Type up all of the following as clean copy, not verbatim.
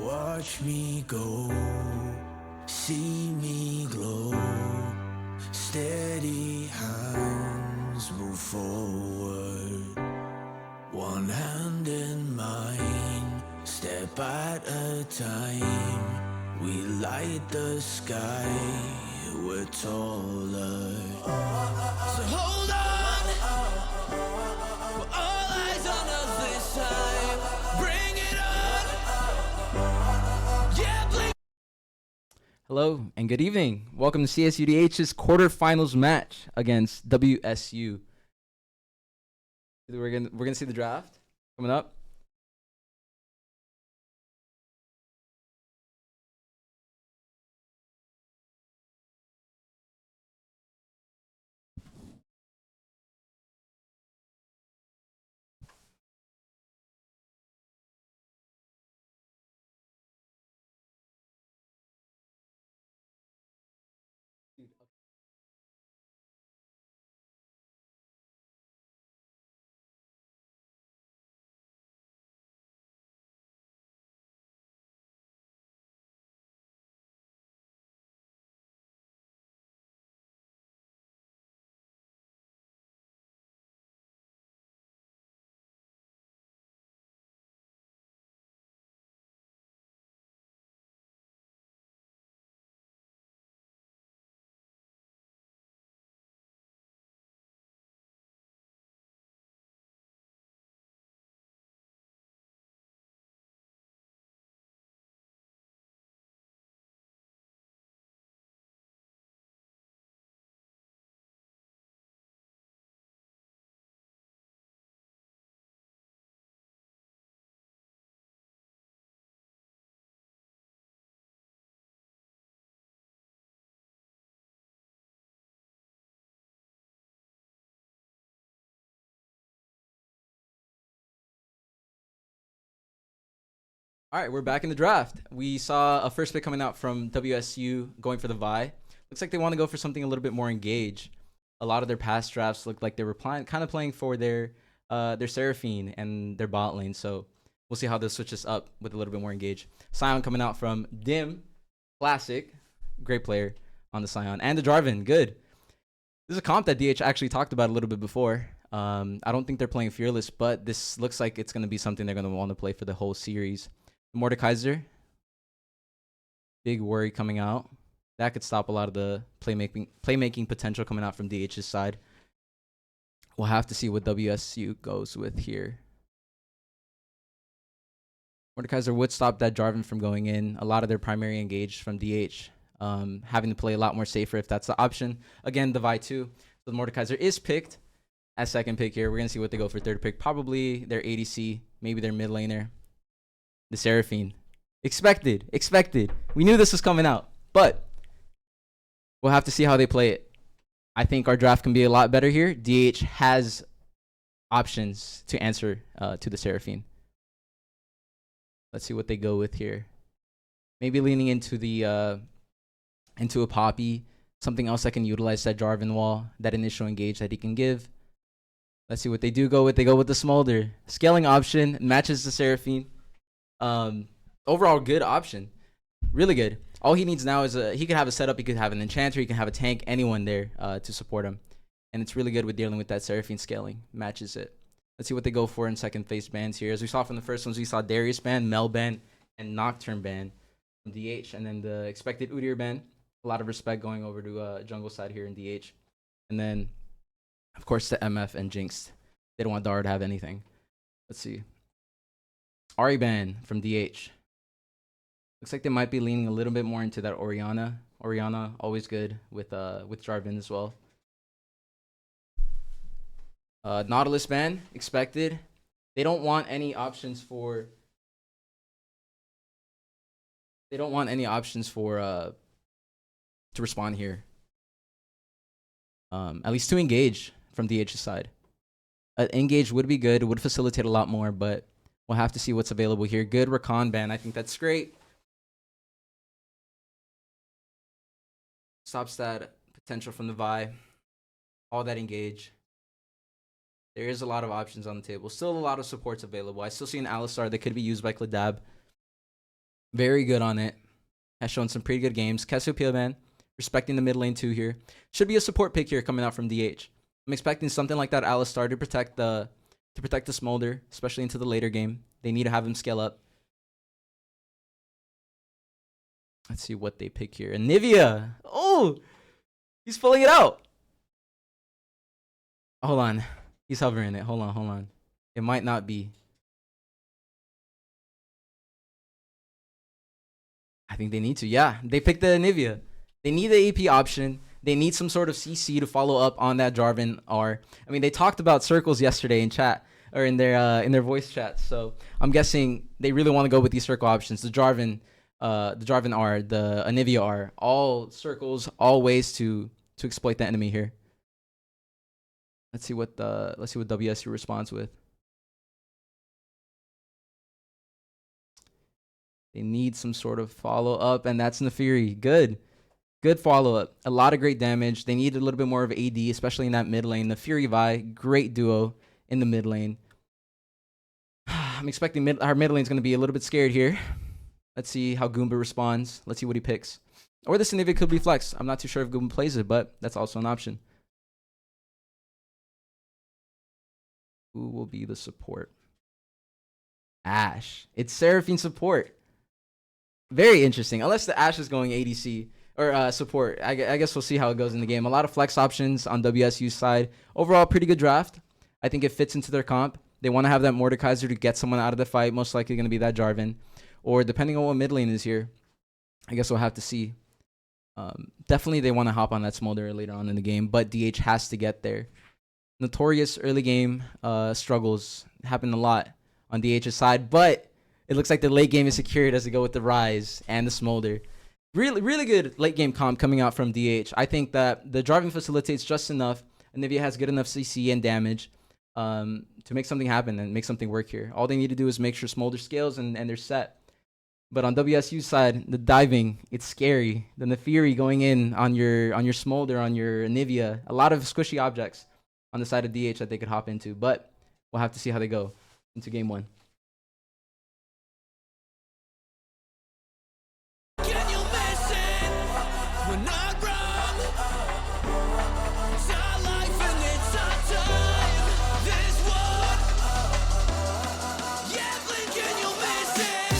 Watch me go, see me glow. Steady hands move forward, one hand in mine, step at a time. We light the sky, we're taller. So hold on, we're all eyes on us this time. Bring it on, yeah, please. Hello and good evening. Welcome to CSUDH's quarterfinals match against WSU. We're gonna see the draft coming up. All right, we're back in the draft. We saw a first pick coming out from WSU going for the Vi. Looks like they want to go for something a little bit more engaged. A lot of their past drafts looked like they were kind of playing for their Seraphine and their bot lane. So we'll see how this switches up with a little bit more engaged. Sion coming out from Dim, classic, great player on the Sion, and the Jarvan, good. This is a comp that DH actually talked about a little bit before. I don't think they're playing Fearless, but this looks like it's going to be something they're going to want to play for the whole series. Mordekaiser, big worry coming out. That could stop a lot of the playmaking potential coming out from DH's side. We'll have to see what WSU goes with here. Mordekaiser would stop that Jarvan from going in. A lot of their primary engaged from DH, having to play a lot more safer if that's the option. Again, the Vi 2. So the Mordekaiser is picked as second pick here. We're going to see what they go for third pick. Probably their ADC, maybe their mid laner. The Seraphine. Expected. We knew this was coming out, but we'll have to see how they play it. I think our draft can be a lot better here. DH has options to answer to the Seraphine. Let's see what they go with here. Maybe leaning into the into a Poppy, something else that can utilize that Jarvan wall, that initial engage that he can give. Let's see what they do go with. They go with the Smolder. Scaling option matches the Seraphine. Overall good option, really good. All he needs now is he could have a setup, he could have an enchanter, he can have a tank, anyone there to support him, and it's really good with dealing with that Seraphine scaling. Matches it. Let's see what they go for in second phase bans here. As we saw from the first ones, we saw Darius ban, Mel ban, and Nocturne ban from DH, and then the expected Udyr ban. A lot of respect going over to jungle side here in DH, and then of course the MF and Jinx. They don't want Dara to have anything. Let's see. Ari ban from DH. Looks like they might be leaning a little bit more into that Orianna. Orianna, always good with Jarvan as well. Nautilus ban, expected. They don't want any options for to respond here. At least to engage from DH's side. Engage would be good, it would facilitate a lot more, but we'll have to see what's available here. Good Rakan ban. I think that's great. Stops that potential from the Vi. All that engage. There is a lot of options on the table. Still a lot of supports available. I still see an Alistar that could be used by Cladab. Very good on it. Has shown some pretty good games. Cassiopeia, man, respecting the mid lane too here. Should be a support pick here coming out from DH. I'm expecting something like that Alistar to protect the Smolder, especially into the later game. They need to have him scale up. Let's see what they pick here. Anivia. Oh, he's pulling it out. Hold on. He's hovering it. Hold on. It might not be. I think they need to. Yeah, they picked the Anivia. They need the AP option. They need some sort of CC to follow up on that Jarvan R. I mean, they talked about circles yesterday in chat or in their voice chat. So I'm guessing they really want to go with these circle options. The Jarvan R, the Anivia R, all circles, all ways to exploit the enemy here. Let's see what WSU responds with. They need some sort of follow up, and that's Nefiri. Good follow up. A lot of great damage. They need a little bit more of AD, especially in that mid lane. Nefiri Vi, great duo in the mid lane. I'm expecting our mid lane is going to be a little bit scared here. Let's see how Goomba responds. Let's see what he picks. Or this Anivia could be flex. I'm not too sure if Goomba plays it, but that's also an option. Who will be the support? Ashe. It's Seraphine support. Very interesting. Unless the Ashe is going ADC or support. I guess we'll see how it goes in the game. A lot of flex options on WSU's side. Overall, pretty good draft. I think it fits into their comp. They want to have that Mordekaiser to get someone out of the fight. Most likely going to be that Jarvan. Or depending on what mid lane is here, I guess we'll have to see. Definitely they want to hop on that Smolder later on in the game, but DH has to get there. Notorious early game struggles happen a lot on DH's side, but it looks like the late game is secured as they go with the Rise and the Smolder. Really good late game comp coming out from DH. I think that the Jarvan facilitates just enough, and Nivea has good enough CC and damage to make something happen and make something work here. All they need to do is make sure Smolder scales and they're set. But on WSU's side, the diving, it's scary. The Nefiri going in on your Smolder, on your Anivia, a lot of squishy objects on the side of DH that they could hop into. But we'll have to see how they go into game one. Can you listen? We're not wrong. It's our life and it's our time. This one. Yeah, Blink, can you listen?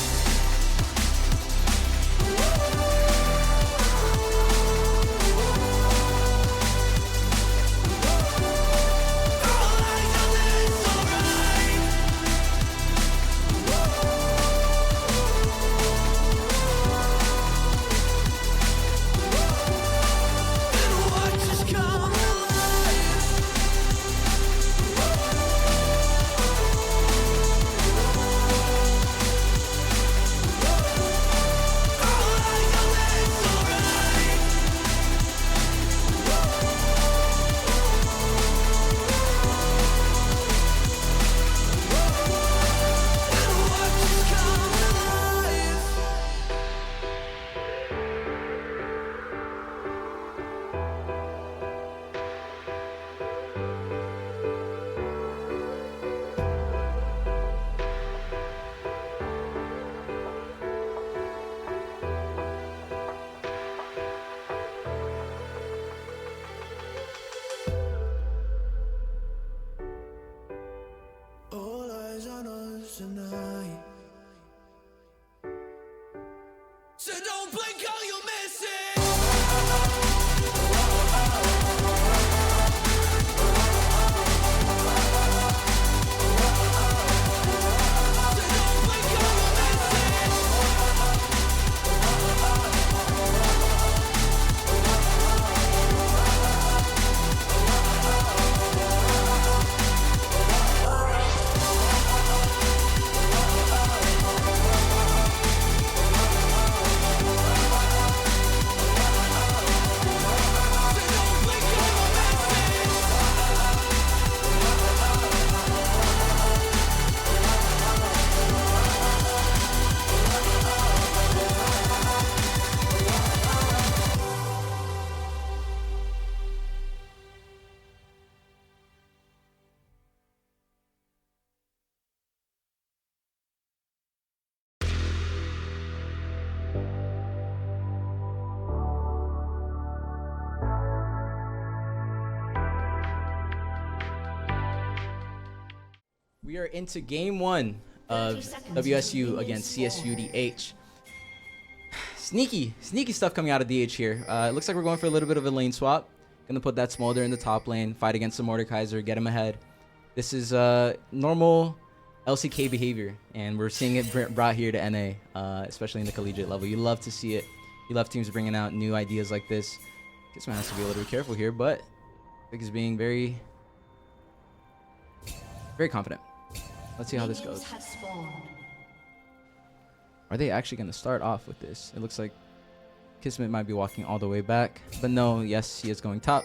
All eyes on this, alright. And watch us come alive. All eyes on this, alright. And watch us come alive. All eyes on us tonight. So don't blink, all you missing. So don't blink, all you missing. We are into game 1 of WSU against CSUDH. Sneaky stuff coming out of DH here. It looks like we're going for a little bit of a lane swap. Gonna put that Smolder in the top lane, fight against the Mordekaiser, get him ahead. This is normal LCK behavior, and we're seeing it brought here to NA, especially in the collegiate level. You love to see it. You love teams bringing out new ideas like this. Guess man has to be a little bit careful here, but I think he's being very confident. Let's see how this goes. Are they actually going to start off with this? It looks like Kismet might be walking all the way back. But no, yes, he is going top.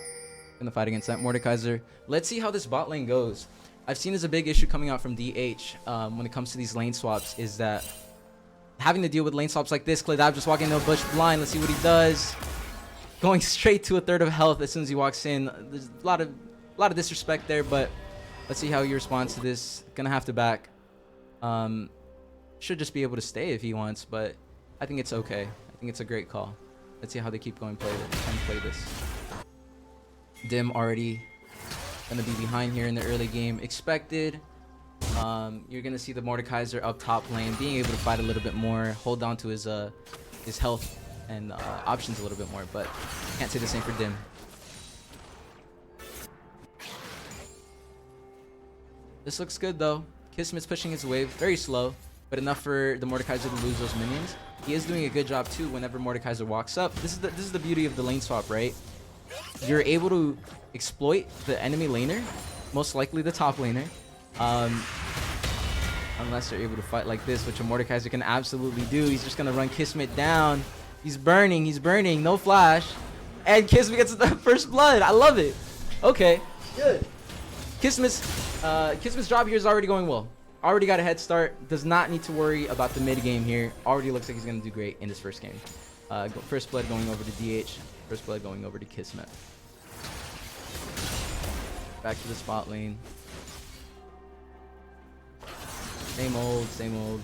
Going to fight against that Mordekaiser. Let's see how this bot lane goes. I've seen as a big issue coming out from DH when it comes to these lane swaps is that having to deal with lane swaps like this. Cladab just walking into a bush blind. Let's see what he does. Going straight to a third of health as soon as he walks in. There's a lot of disrespect there, but let's see how he responds to this. Gonna have to back. Should just be able to stay if he wants, but I think it's okay. I think it's a great call. Let's see how they keep going trying to play this. Dim already gonna be behind here in the early game. Expected. You're gonna see the Mordekaiser up top lane, being able to fight a little bit more, hold on to his health and options a little bit more, but can't say the same for Dim. This looks good though. Kismet's pushing his wave, very slow, but enough for the Mordekaiser to lose those minions. He is doing a good job too whenever Mordekaiser walks up. This is the beauty of the lane swap, right? You're able to exploit the enemy laner, most likely the top laner, unless they're able to fight like this, which a Mordekaiser can absolutely do. He's just gonna run Kismet down. He's burning, no flash, and Kismet gets the first blood. I love it. Okay, good. Kismet's job here is already going well. Already got a head start. Does not need to worry about the mid game here. Already looks like he's going to do great in this first game. First blood going over to DH. First blood going over to Kismet. Back to the spot lane. Same old.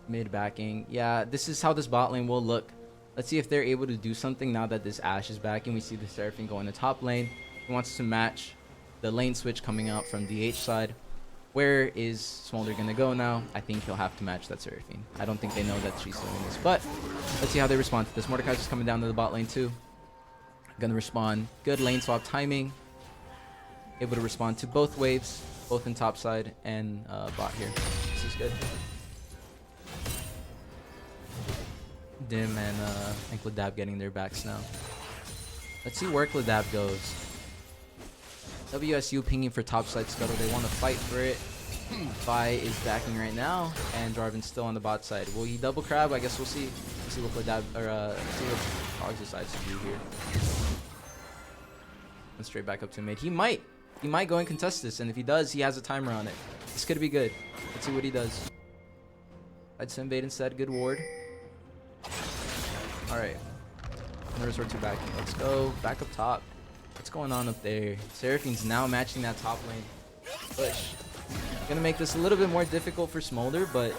Mid backing. Yeah, this is how this bot lane will look. Let's see if they're able to do something now that this Ashe is back and we see the Seraphine go in the top lane. He wants to match the lane switch coming out from DH side. Where is Smolder going to go now? I think he'll have to match that Seraphine. I don't think they know that she's doing this, but let's see how they respond to this. Mordekaiser's coming down to the bot lane too. Going to respond. Good lane swap timing. Able to respond to both waves, both in top side and bot here. This is good. Dim and Cladab getting their backs now. Let's see where Cladab goes. WSU pinging for topside scuttle. They want to fight for it. Vi is backing right now, and Jarvan's still on the bot side. Will he double crab? I guess we'll see. We'll see what Cladab or see what Hogs decides to do here. And straight back up to mid. He might go and contest this, and if he does, he has a timer on it. This could be good. Let's see what he does. I'd Simbait instead. Good ward. Alright. Resort to backing. Let's go. Back up top. What's going on up there? Seraphine's now matching that top lane. Push. Gonna make this a little bit more difficult for Smolder, but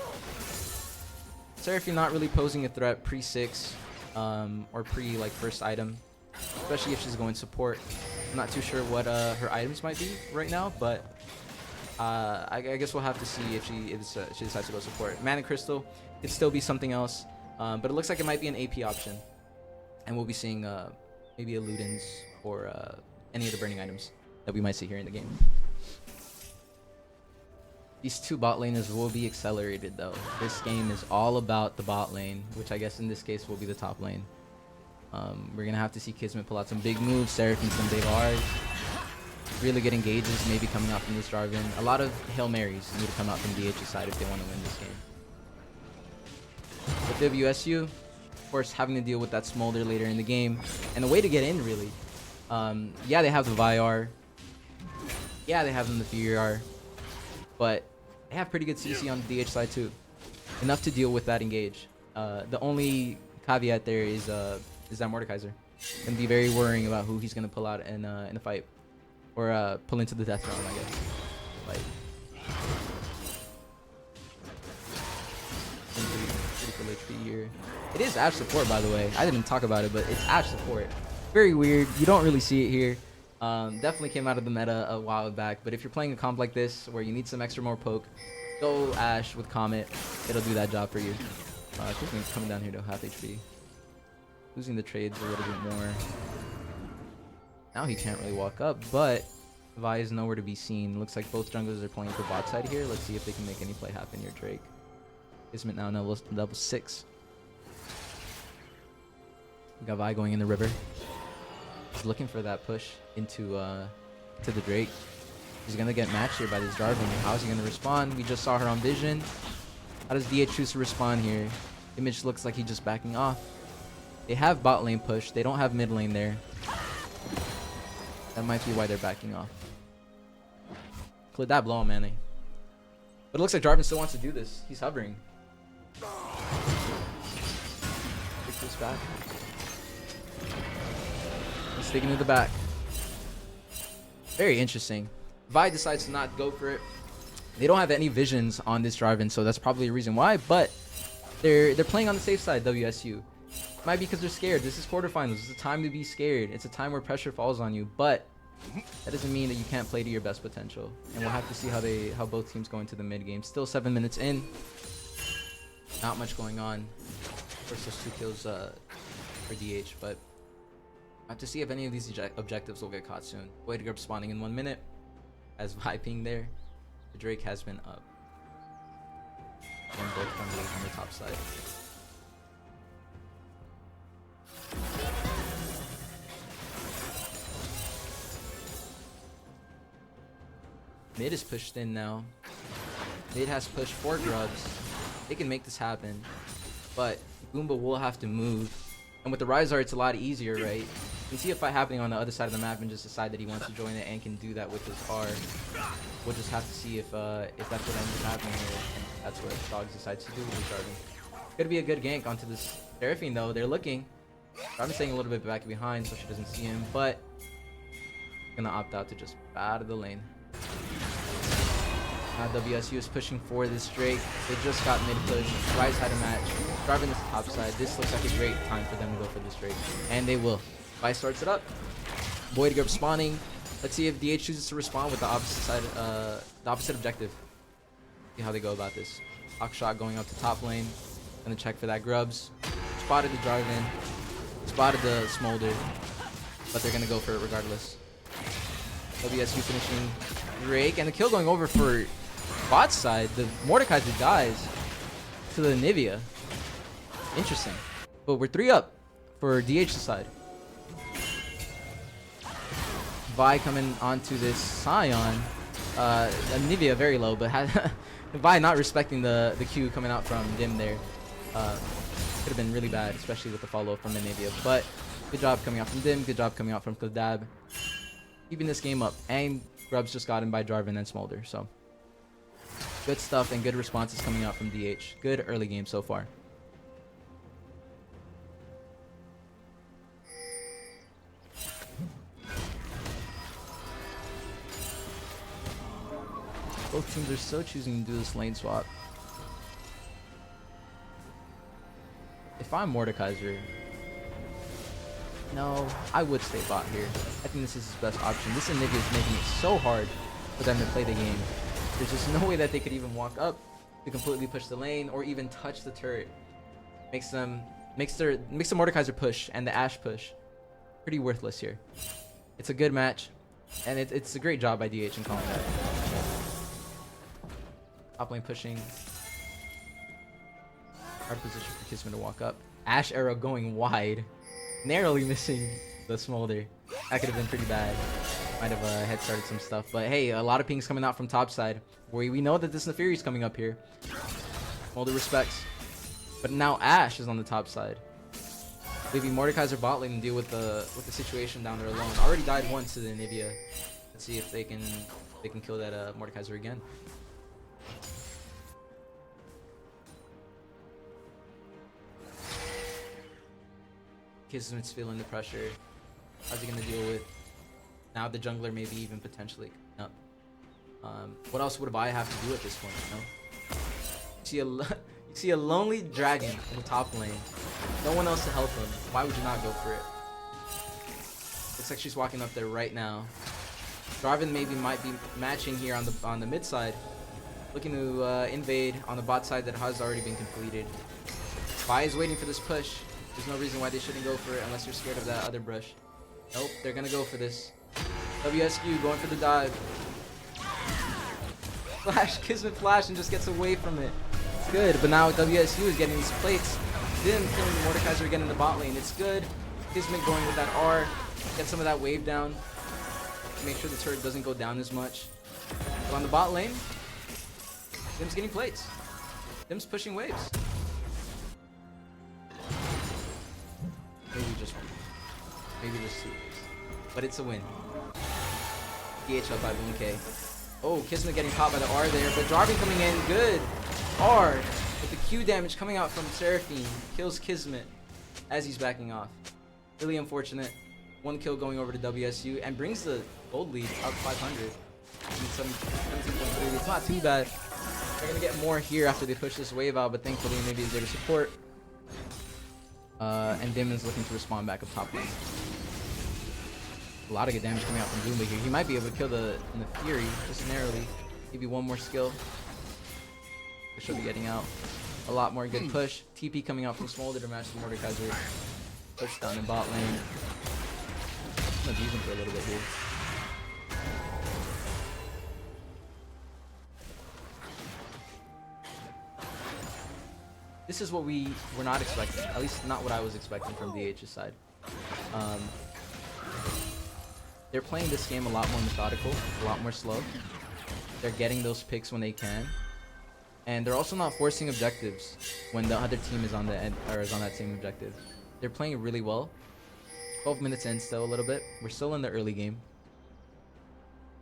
Seraphine not really posing a threat pre-6 or pre first item. Especially if she's going support. I'm not too sure what her items might be right now, but I guess we'll have to see if she decides to go support. Mana Crystal could still be something else. But it looks like it might be an AP option. And we'll be seeing maybe a Ludens or any of the burning items that we might see here in the game. These two bot laners will be accelerated though. This game is all about the bot lane, which I guess in this case will be the top lane. We're going to have to see Kismet pull out some big moves, Seraphine some big R's. Really good engages maybe coming out from this Jarvan. A lot of Hail Marys need to come out from DH's side if they want to win this game. With WSU, of course, having to deal with that Smolder later in the game. And the way to get in, really. Yeah, they have the VIR. Yeah, they have them the Fury. But they have pretty good CC on the DH side, too. Enough to deal with that engage. The only caveat there is that Mordekaiser. Going to be very worrying about who he's going to pull out in a fight. Or pull into the death realm, I guess. Fight. Critical HP here. It is Ashe support, by the way. I didn't talk about it, but it's Ashe support. Very weird. You don't really see it here. Definitely came out of the meta a while back, but if you're playing a comp like this where you need some extra more poke, go Ashe with Comet. It'll do that job for you. Coming down here to half HP. Losing the trades a little bit more. Now he can't really walk up, but Vi is nowhere to be seen. Looks like both junglers are playing the bot side here. Let's see if they can make any play happen near Drake. Kismet now level 6. We got Vi going in the river. He's looking for that push into to the Drake. He's gonna get matched here by this Jarvan. How is he gonna respond? We just saw her on vision. How does DH choose to respond here? Image looks like he's just backing off. They have bot lane push. They don't have mid lane there. That might be why they're backing off. Cleared that blow, man. But it looks like Jarvan still wants to do this. He's hovering. Take this back. He's sticking to the back. Very interesting. Vi decides to not go for it. They don't have any visions on this Jarvan, so that's probably a reason why. But they're playing on the safe side, WSU. Might be because they're scared. This is quarterfinals. It's a time to be scared. It's a time where pressure falls on you. But that doesn't mean that you can't play to your best potential. And we'll have to see how both teams go into the mid game. Still 7 minutes in. Not much going on. Of course, there's 2 kills for DH, but I have to see if any of these objectives will get caught soon. Void Grub spawning in 1 minute. As Viping there. The Drake has been up. And both on the top side. Mid is pushed in now. Mid has pushed 4 grubs. They can make this happen. But Goomba will have to move. And with the Rysar, it's a lot easier, right? You can see a fight happening on the other side of the map and just decide that he wants to join it and can do that with his R. We'll just have to see if that's what ends up happening here. And that's what Dogs decides to do with the Jarvan. Could be a good gank onto this Seraphine though. They're looking. Jarvan's staying a little bit back behind so she doesn't see him, but gonna opt out to just out of the lane. WSU is pushing for this Drake. They just got mid push. Rise had a match. Jarvan is top side. This looks like a great time for them to go for this Drake. And they will. Vi starts it up. Void Grub spawning. Let's see if DH chooses to respond with the opposite side, the opposite objective. See how they go about this. Hawk shot going up to top lane. Gonna check for that grubs. Spotted the Jarvan. Spotted the Smolder. But they're gonna go for it regardless. WSU finishing Drake. And the kill going over for bot side. The Mordekaiser dies to the Nivea. Interesting. But we're 3 up for DH's side. Vi coming onto this Scion. Nivea very low, but Vi not respecting the Q coming out from Dim there. Could have been really bad, especially with the follow from the Nivea. But good job coming out from Dim. Good job coming out from Kladab. Keeping this game up. And Grubs just got him by Jarvan and Smolder. So good stuff and good responses coming out from DH. Good early game so far. Both teams are so choosing to do this lane swap. If I'm Mordekaiser, no, I would stay bot here. I think this is his best option. This Nivea is making it so hard for them to play the game. There's just no way that they could even walk up to completely push the lane or even touch the turret. Makes the Mordekaiser push and the Ashe push pretty worthless here. It's a good match, and it's a great job by DH in calling that. Top lane pushing. Hard position for Kismet to walk up. Ashe arrow going wide. Narrowly missing the Smolder. That could have been pretty bad. Might have head started some stuff. But hey, a lot of pings coming out from top side. We know that this Neferi is coming up here. Smolder respects. But now Ashe is on the top side. Leaving Mordekaiser bot lane to deal with the situation down there alone. Already died once to the Nivea. Let's see if they can kill that Mordekaiser again. Kismet's feeling the pressure. How's he gonna deal with now the jungler maybe even potentially up? What else would I have to do at this point? You know, you see a lonely dragon in the top lane. No one else to help him. Why would you not go for it? Looks like she's walking up there right now. Jarvan maybe might be matching here on the mid side. Looking to invade on the bot side that has already been completed. Vi is waiting for this push. There's no reason why they shouldn't go for it unless you're scared of that other brush. Nope, they're gonna go for this. WSQ going for the dive. Flash, Kismet flash and just gets away from it. It's good, but now WSU is getting these plates. Them killing the Mordekaiser again in the bot lane. It's good. Kismet going with that R. Get some of that wave down. Make sure the turret doesn't go down as much. But on the bot lane, Dim's getting plates. Dim's pushing waves. Maybe just 2. But it's a win. DH up by 1K. Oh, Kismet getting caught by the R there, but Jarvan coming in, good. R with the Q damage coming out from Seraphine. Kills Kismet as he's backing off. Really unfortunate. 1 kill going over to WSU and brings the gold lead up 500. 17.3. It's not too bad. They're gonna get more here after they push this wave out, but thankfully maybe he's there to support. And Dim is looking to respond back up top lane. A lot of good damage coming out from Goomba here. He might be able to kill the Fury just narrowly. Maybe one more skill. She'll be getting out. A lot more good push. TP coming out from Smolder to match the Mordekaiser. Push down in bot lane. I'm gonna use him for a little bit here. This is what we were not expecting. At least not what I was expecting from DH's side. They're playing this game a lot more methodical, a lot more slow. They're getting those picks when they can. And they're also not forcing objectives when the other team is on the end or is on that same objective. They're playing really well. 12 minutes in still a little bit. We're still in the early game.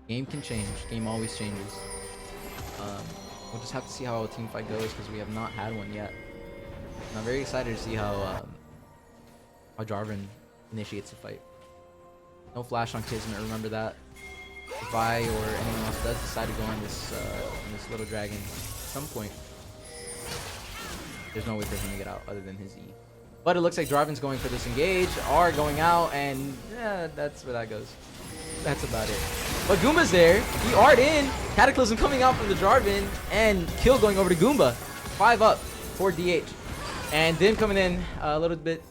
Game can change. Game always changes. We'll just have to see how a team fight goes because we have not had one yet. And I'm very excited to see how Jarvan initiates the fight. No flash on Kismet, remember that. If Vi or anyone else does decide to go on this little dragon at some point, there's no way for him to get out other than his E. But it looks like Jarvan's going for this engage, R going out, and yeah, that's where that goes. That's about it. But Goomba's there. He R'd in. Cataclysm coming out from the Jarvan, and kill going over to Goomba. 5 up for DH. And Dim coming in a little bit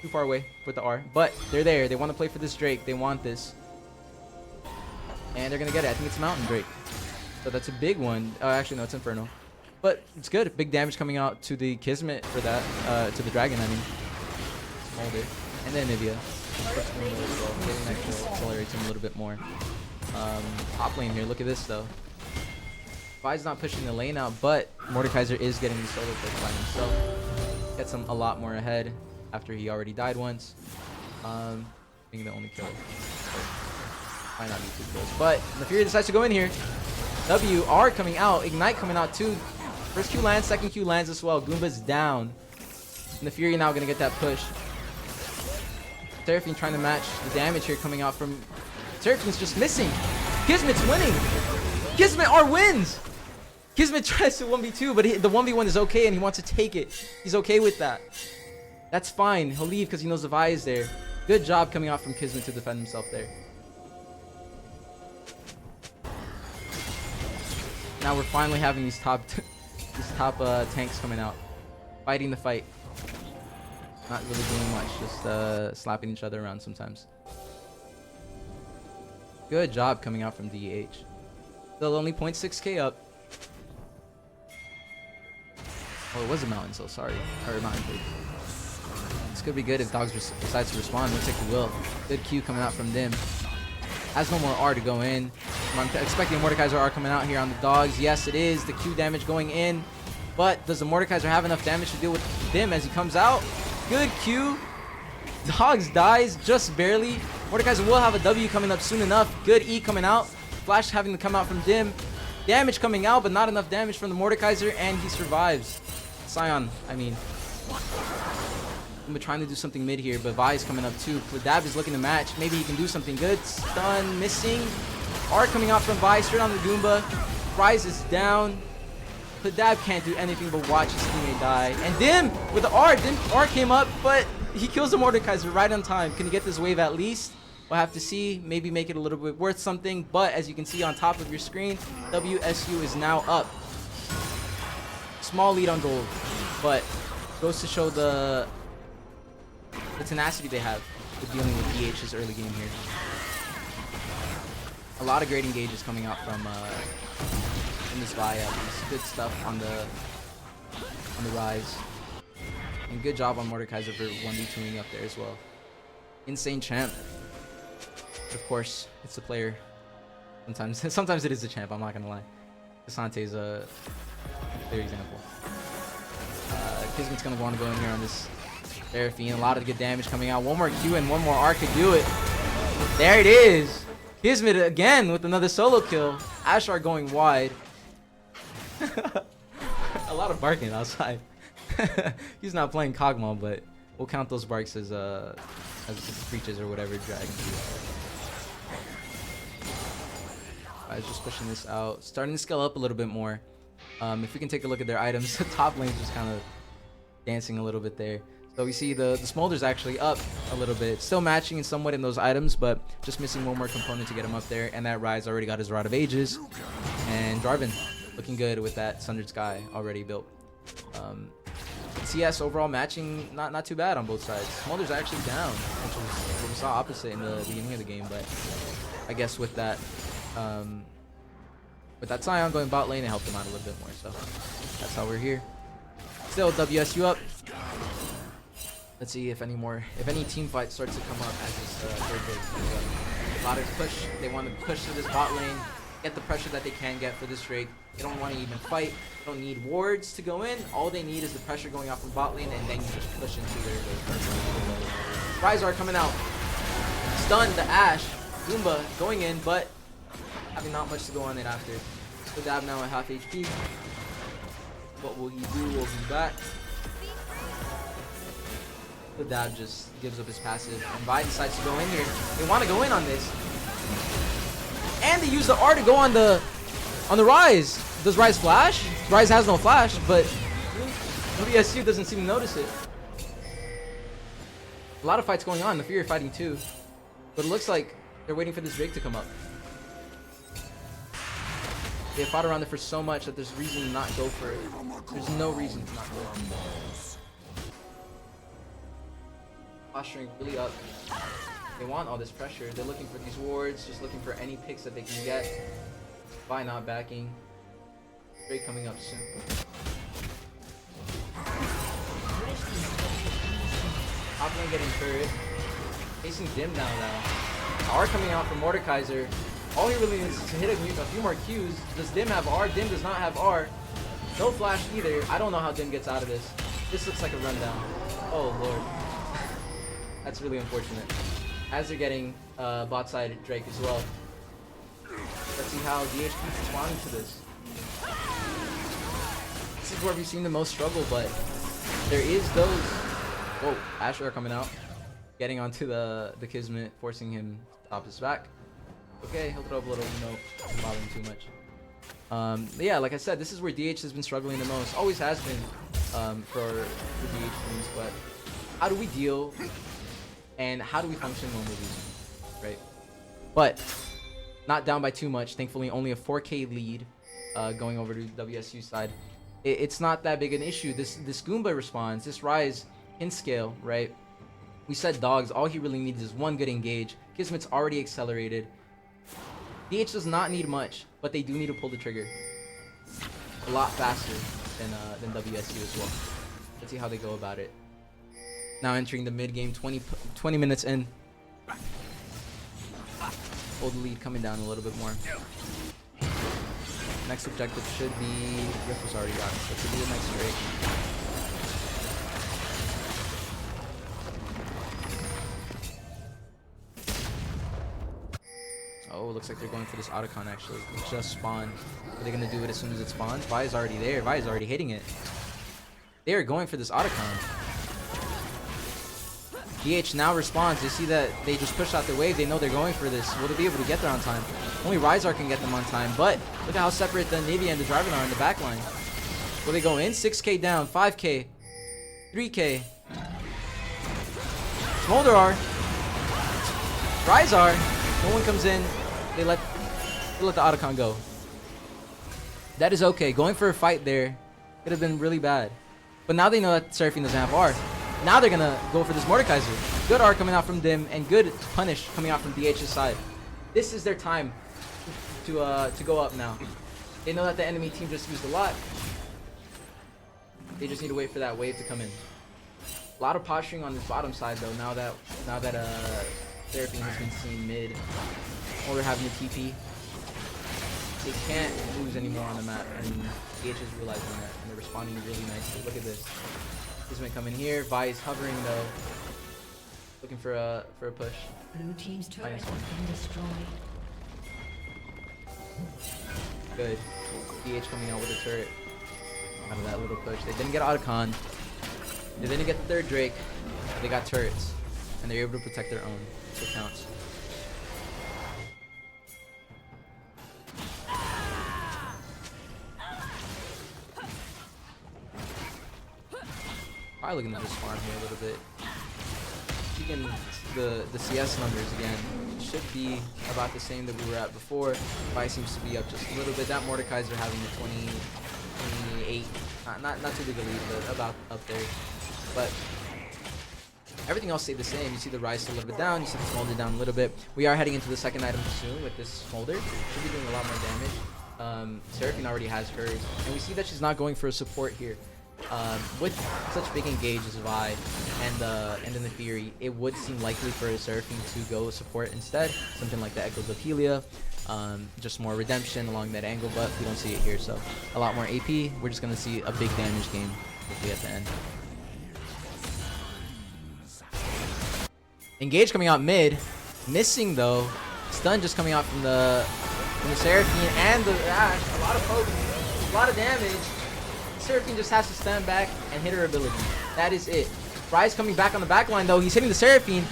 too far away with the R. But they're there. They want to play for this Drake. They want this. And they're going to get it. I think it's Mountain Drake. So that's a big one. Oh, actually, no, it's Inferno. But it's good. Big damage coming out to the Kismet for that. To the Dragon, I mean. Smolder. And then Nivea. Getting that kill accelerates him a little bit more. Top lane here. Look at this, though. Vi's not pushing the lane out, but Mordekaiser is getting the solo push by himself. Gets him a lot more ahead after he already died once. Being the only killer. Might not be 2 kills. But the Fury decides to go in here. WR coming out. Ignite coming out too. First Q lands, second Q lands as well. Goomba's down. And the Fury now gonna get that push. Seraphine trying to match the damage here coming out from... Seraphine's just missing. Kismet's winning. Kismet R wins. Kismet tries to 1v2, but the 1v1 is okay and he wants to take it. He's okay with that. That's fine. He'll leave because he knows the Vi is there. Good job coming out from Kismet to defend himself there. Now we're finally having these top tanks coming out. Fighting the fight. Not really doing much, just slapping each other around sometimes. Good job coming out from DH. Still only 0.6k up. Oh, it was a mountain, so sorry. Or mountain pig. This could be good if Dogs decides to respond. Looks like he will. Good Q coming out from Dim. Has no more R to go in. I'm expecting Mordekaiser R coming out here on the Dogs. Yes, it is. The Q damage going in. But does the Mordekaiser have enough damage to deal with Dim as he comes out? Good Q. Dogs dies just barely. Mordekaiser will have a W coming up soon enough. Good E coming out. Flash having to come out from Dim. Damage coming out, but not enough damage from the Mordekaiser, and he survives. Sion, I mean. I'm trying to do something mid here, but Vi is coming up too. Pladab is looking to match. Maybe he can do something good. Stun, missing. R coming out from Vi, straight on the Goomba. Rise is down. Pladab can't do anything but watch his teammate die. And Dim with the R. Dim R came up, but he kills the Mordekaiser right on time. Can he get this wave at least? We'll have to see. Maybe make it a little bit worth something. But as you can see on top of your screen, WSU is now up. Small lead on gold, but goes to show the tenacity they have with dealing with DH's early game here. A lot of great engages coming out from in this Vi. Good stuff on the rise. And good job on Mordekaiser for 1v2ing up there as well. Insane champ. Of course, it's the player. Sometimes it is the champ, I'm not gonna lie. Casante's a clear example. Kismet's gonna want to go in here on this Seraphine. A lot of good damage coming out. One more Q and one more R could do it. There it is. Kismet again with another solo kill. Ashar going wide. A lot of barking outside. He's not playing Kog'Maw, but we'll count those barks as breaches or whatever dragon. I was just pushing this out, starting to scale up a little bit more. If we can take a look at their items, the top lane's just kind of dancing a little bit there. So we see the Smolder's actually up a little bit, still matching somewhat in those items, but just missing one more component to get him up there. And that Rise already got his Rod of Ages, and Jarvan looking good with that Sundered Sky already built. CS overall matching not too bad on both sides. Smolder's actually down, which was what we saw opposite in the beginning of the game, but I guess with that Sion going bot lane, it helped him out a little bit more. So that's how we're here. Still WSU up. Let's see if any team fight starts to come up as this third big comes up. A lot of push. They want to push to this bot lane, get the pressure that they can get for this Drake. They don't want to even fight. They don't need wards to go in. All they need is the pressure going off from bot lane, and then you just push into their Ryzar coming out. Stun the Ashe. Goomba going in, but having not much to go on it after. The Dab now at half HP. What will he do? Will he back? The Dab just gives up his passive, and Vi decides to go in here. They want to go in on this, and they use the R to go on the Rise. Does Rise flash? Rise has no flash, but WSU doesn't seem to notice it. A lot of fights going on. The Fury fighting too, but it looks like they're waiting for this Drake to come up. They fought around it for so much that there's reason to not go for it. There's no reason to not go for it. Posturing really up. They want all this pressure. They're looking for these wards, just looking for any picks that they can get. Vi not backing. Drake coming up soon. Top lane getting turret. Facing Dim now. R coming out from Mordekaiser. All he really needs is to hit a few more Qs. Does Dim have R? Dim does not have R. No flash either. I don't know how Dim gets out of this. This looks like a rundown. Oh lord. That's really unfortunate. As they're getting bot side Drake as well. Let's see how DH keeps responding to this. This is where we've seen the most struggle, but there is those. Whoa, Asher coming out. Getting onto the Kismet, forcing him to stop his back. Okay, he'll throw up a little, doesn't bother him too much. But yeah, like I said, this is where DH has been struggling the most. Always has been for DH teams, but how do we deal and how do we function when we're losing, right? But not down by too much. Thankfully, only a 4K lead going over to WSU side. It's not that big an issue. This Goomba responds. This Rise can scale, right? We said dogs. All he really needs is one good engage. Kismet's already accelerated. DH does not need much, but they do need to pull the trigger a lot faster than WSU as well. Let's see how they go about it. Now entering the mid game, 20 minutes in. Hold the lead coming down a little bit more. Next objective should be Rift was already on, so it should be the next Drake. Oh, looks like they're going for this Otacon actually. It just spawned. Are they gonna do it as soon as it spawns? Vi is already there. Vi is already hitting it. They are going for this Otacon. DH now responds. They see that they just pushed out their wave. They know they're going for this. Will they be able to get there on time? Only Ryzar can get them on time, but look at how separate the Navy and the Jarvan are in the back line. Will they go in? 6K down, 5K, 3K. Smolder R. Ryzar, no one comes in. They let the Otacon go. That is okay. Going for a fight there could have been really bad. But now they know that Seraphine doesn't have R. Now they're gonna go for this Mordekaiser. Good R coming out from Dim and good punish coming out from DH's side. This is their time to go up now. They know that the enemy team just used a lot. They just need to wait for that wave to come in. A lot of posturing on this bottom side though. Now that Seraphine has been seen mid, or they're having a TP. They can't lose anymore on the map, and DH is realizing that, and they're responding really nicely. Look at this. This might come in here. Vi is hovering though, looking for a push. Blue team's turret has been destroyed. Good. DH coming out with a turret out of that little push. They didn't get Otacon. They didn't get the third Drake. They got turrets, and they're able to protect their own. So it counts. Probably looking to just farm here a little bit. Again, the CS numbers again should be about the same that we were at before. Vi seems to be up just a little bit. That Mordekaiser having the 28, not too big a lead, but about up there. But everything else stayed the same. You see the Rise a little bit down. You see the Smolder down a little bit. We are heading into the second item soon with this Smolder. Should be doing a lot more damage. Seraphine already has hers, and we see that she's not going for a support here. With such big engage as Vi and in the Fury, it would seem likely for Seraphine to go support instead. Something like the Echoes of Helia. Just more redemption along that angle, but we don't see it here, so a lot more AP. We're just going to see a big damage game hopefully at the end. Engage coming out mid. Missing though. Stun just coming out from the Seraphine and the Ash. A lot of poke, a lot of damage. Seraphine just has to stand back and hit her ability. That is it. Rise coming back on the back line though. He's hitting the Seraphine.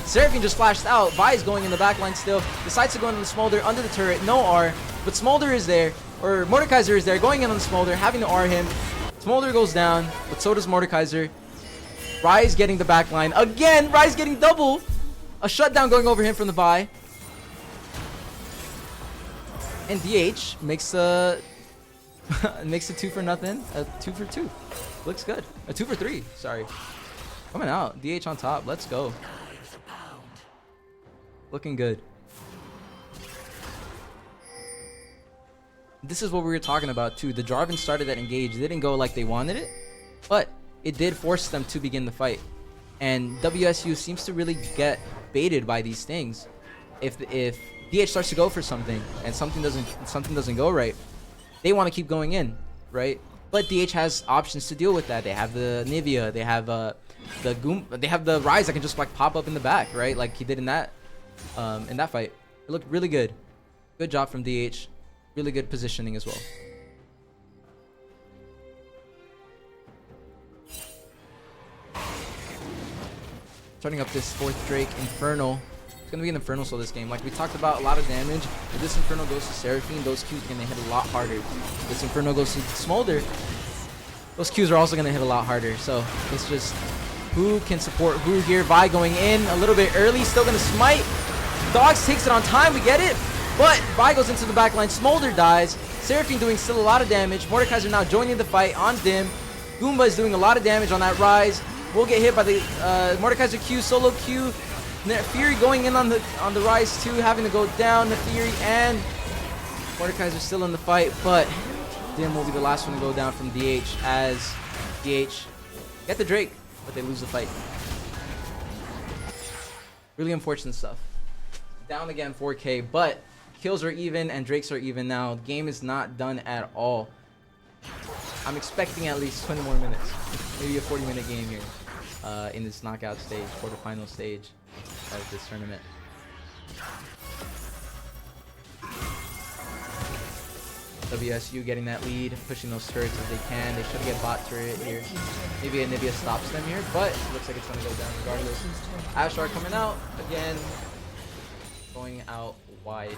Seraphine just flashed out. Vi is going in the back line still. Decides to go into the Smolder under the turret. No R. But Smolder is there. Or Mordekaiser is there. Going in on the Smolder. Having to R him. Smolder goes down. But so does Mordekaiser. Rise getting the back line. Again, Rise getting double. A shutdown going over him from the Vi. And DH makes a... makes it 2 for nothing. A 2 for 2. Looks good. A 2 for 3. Sorry. Coming out. DH on top. Let's go. Looking good. This is what we were talking about too. The Jarvan started that engage. They didn't go like they wanted it, but it did force them to begin the fight. And WSU seems to really get baited by these things. If DH starts to go for something and something doesn't go right, they want to keep going in, right? But DH has options to deal with that. They have the Nivea, they have they have the Rise that can just like pop up in the back, right? Like he did in that fight. It looked really good. Good job from DH. Really good positioning as well. Starting up this 4th Drake, Infernal. It's going to be an Infernal Soul this game. Like we talked about, a lot of damage. If this Infernal goes to Seraphine, those Qs are going to hit a lot harder. If this Infernal goes to Smolder, those Qs are also going to hit a lot harder. So it's just who can support who here. Vi going in a little bit early. Still going to smite. Dogs takes it on time. We get it. But Vi goes into the backline. Smolder dies. Seraphine doing still a lot of damage. Mordekaiser now joining the fight on Dim. Goomba is doing a lot of damage on that Rise. We'll get hit by the Mordekaiser Q, solo Q. Fury going in on the Rise too, having to go down. The Fury and Mordekaiser still in the fight, but Dim will be the last one to go down from DH as DH get the Drake, but they lose the fight. Really unfortunate stuff. Down again 4K, but kills are even and Drakes are even now. The game is not done at all. I'm expecting at least 20 more minutes. Maybe a 40-minute game here in this knockout stage, quarterfinal stage of this tournament. WSU getting that lead, pushing those turrets as they can. They should get bot turret here. Maybe Anivia stops them here, but it looks like it's going to go down regardless. Ashar coming out again. Going out wide.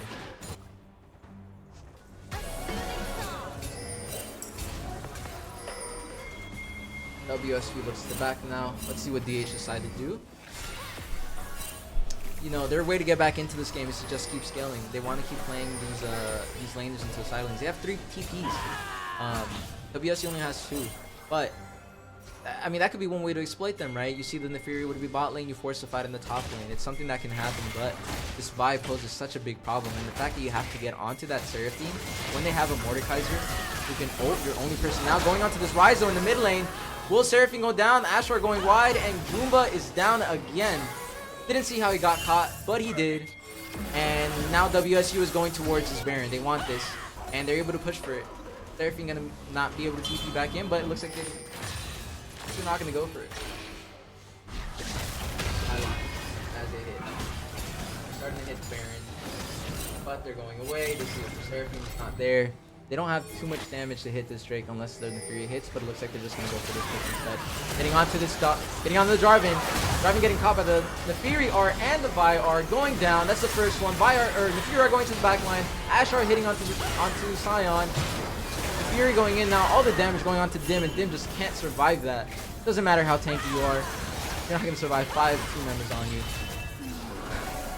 WSU looks to the back now. Let's see what DH decide to do. you know, their way to get back into this game is to just keep scaling. They want to keep playing these laners into the side lanes. They have 3 TPs. WSU only has 2, but I mean, that could be one way to exploit them, right? You see the Nefiri would be bot lane, you force a fight in the top lane. It's something that can happen, but this Vi poses such a big problem. And the fact that you have to get onto that Seraphine when they have a Mordekaiser who can ult your only person. Now going onto this Ryzo in the mid lane. Will Seraphine go down? Ashlar going wide, and Goomba is down again. Didn't see how he got caught, but he did. And now WSU is going towards this Baron. They want this, and they're able to push for it. Seraphine gonna not be able to TP back in, but it looks like they're not gonna go for it. As they hit, they're starting to hit Baron, but they're going away. They see if Seraphine's not there. They don't have too much damage to hit this Drake unless the Nefiri hits, but it looks like they're just gonna go for this pick instead. Getting onto this getting onto the Jarvan. Jarvan getting caught by the Nefiri are and the Vi are going down. That's the first one. Nefiri are going to the back line. Ashlar hitting onto Sion. Nefiri going in now. All the damage going on to Dim, and Dim just can't survive that. Doesn't matter how tanky you are. You're not gonna survive 5 team members on you.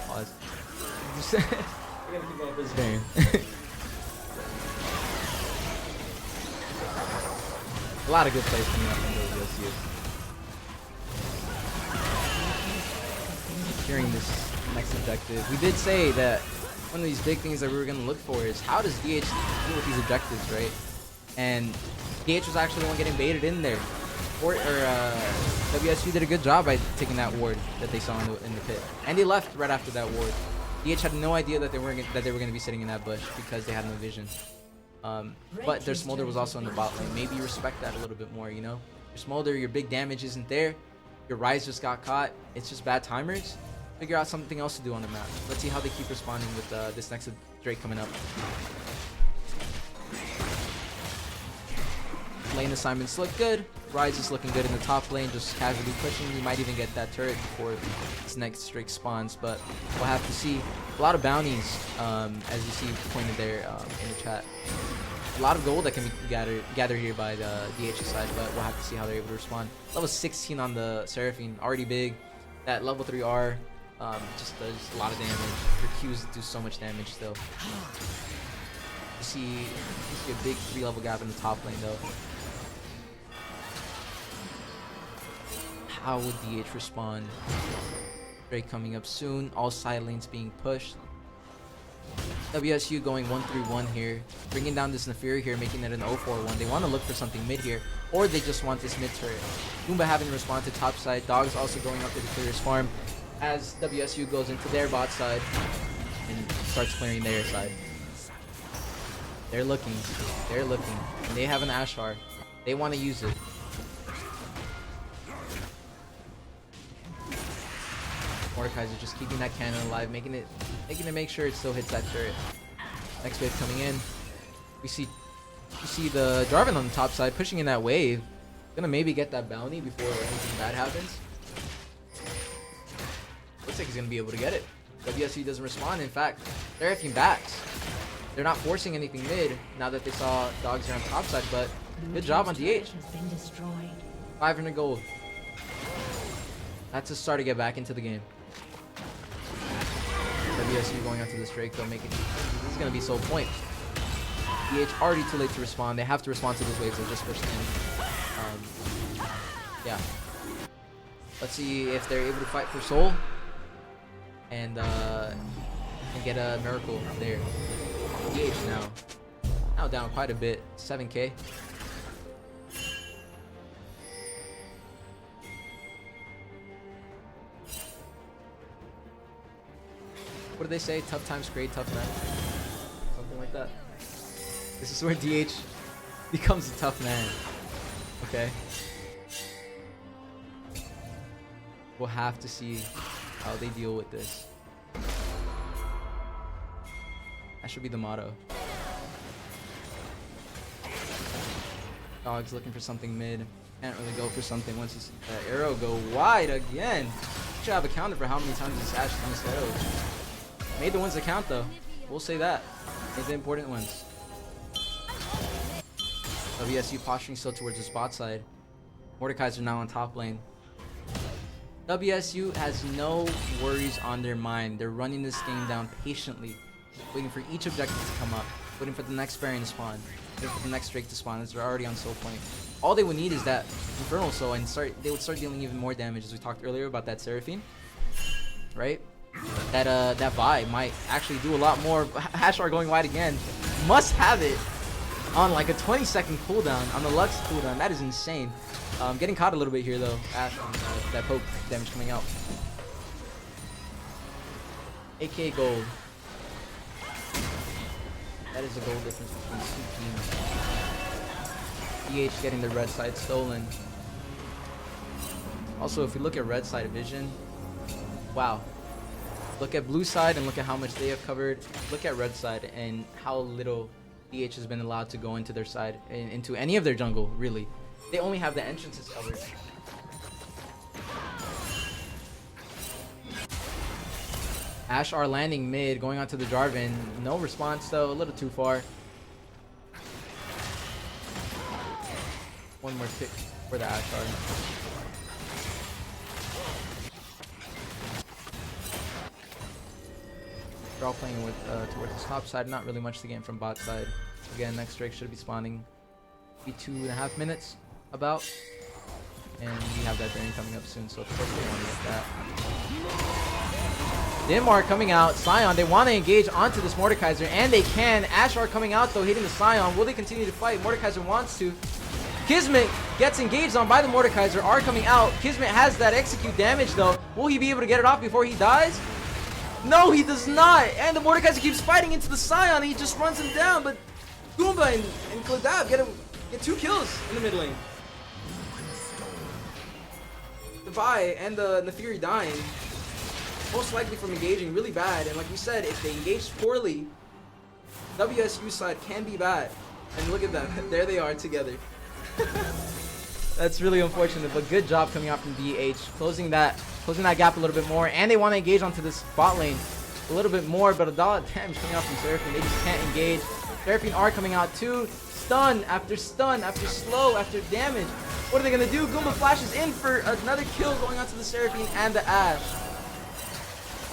Pause. We're gonna keep going with this game. A lot of good plays coming up from WSU. Securing this next objective. We did say that one of these big things that we were going to look for is how does DH deal with these objectives, right? And DH was actually the one getting baited in there. WSU did a good job by taking that ward that they saw in the pit. And they left right after that ward. DH had no idea that they were going to be sitting in that bush because they had no vision. But their Smolder was also in the bot lane. Maybe you respect that a little bit more, you know? Your Smolder, your big damage isn't there. Your Ryze just got caught. It's just bad timers. Figure out something else to do on the map. Let's see how they keep responding with this next Drake coming up. Lane assignments look good. Ryze is looking good in the top lane, just casually pushing. You might even get that turret before this next Drake spawns, but we'll have to see. A lot of bounties, as you see pointed there in the chat. A lot of gold that can be gathered here by the DH side, but we'll have to see how they're able to respond. Level 16 on the Seraphine, already big. That level 3 R just does a lot of damage. Her Qs do so much damage still. You see a big 3-level gap in the top lane though. How would DH respond? Drake coming up soon. All side lanes being pushed. WSU going 1-3-1 here. Bringing down this Nefiri here, making it an 0-4-1. They want to look for something mid here. Or they just want this mid turret. Goomba having to respond to top side. Dogs also going up to the clear's farm. As WSU goes into their bot side. And starts clearing their side. They're looking. They're looking. And they have an Ashlar. They want to use it. Mordekaiser just keeping that cannon alive, making it make sure it still hits that turret. Next wave coming in. We see the Jarvan on the top side pushing in that wave. Gonna maybe get that bounty before anything bad happens. Looks like he's gonna be able to get it. WSU doesn't respond. In fact, Seraphine backs. They're not forcing anything mid now that they saw dogs are on top side, but good job on DH. 500 gold. That's a start to get back into the game. WSU going onto this Drake though, making this is gonna be so point. DH already too late to respond. They have to respond to those waves that just pushed in. Yeah. Let's see if they're able to fight for soul and get a miracle there. DH now down quite a bit, 7K. What do they say? Tough times create tough men. Something like that. This is where DH becomes a tough man. Okay. We'll have to see how they deal with this. That should be the motto. Dog's looking for something mid. Can't really go for something once you see that arrow go wide again. Should have accounted for how many times this Ash missed arrows. Made the ones that count though. We'll say that. Made the important ones. WSU posturing still towards the spot side. Mordekaiser now on top lane. WSU has no worries on their mind. They're running this game down patiently, waiting for each objective to come up, waiting for the next Baron to spawn, waiting for the next Drake to spawn, as they're already on soul point. All they would need is that Infernal Soul, and they would start dealing even more damage, as we talked earlier about that Seraphine, right? That Vi might actually do a lot more. Hashar going wide again. Must have it on like a 20-second cooldown, on the Lux cooldown. That is insane. Getting caught a little bit here though, Ash on that poke damage coming out. AK gold. That is a gold difference between two teams. DH getting the red side stolen. Also, if we look at red side vision, wow. Look at blue side and look at how much they have covered. Look at red side and how little DH has been allowed to go into their side, into any of their jungle, really. They only have the entrances covered. Ash are landing mid, going onto the Jarvan. No response though, a little too far. One more pick for the Ash are. They're all playing with towards the top side. Not really much to gain from bot side. Again, next Drake should be spawning. Be 2.5 minutes about. And we have that Baron coming up soon, so of course they want to get that. Dimar coming out. Sion, they want to engage onto this Mordekaiser, and they can. Ashar coming out though, hitting the Sion. Will they continue to fight? Mordekaiser wants to. Kismet gets engaged on by the Mordekaiser. R coming out. Kismet has that execute damage though. Will he be able to get it off before he dies? No, he does not. And the Mordekaiser keeps fighting into the Sion, and he just runs him down. But Goomba and Kladab get 2 kills in the mid lane. The Vi and the Fury dying, most likely from engaging really bad. And like we said, if they engage poorly, WSU side can be bad. And look at them, there they are together. That's really unfortunate, but good job coming out from DH, closing that gap a little bit more. And they want to engage onto this bot lane a little bit more, but a dollar damage coming out from Seraphine. They just can't engage. Seraphine are coming out too. Stun after slow after damage. What are they gonna do? Goomba flashes in for another kill, going onto the Seraphine and the Ashe.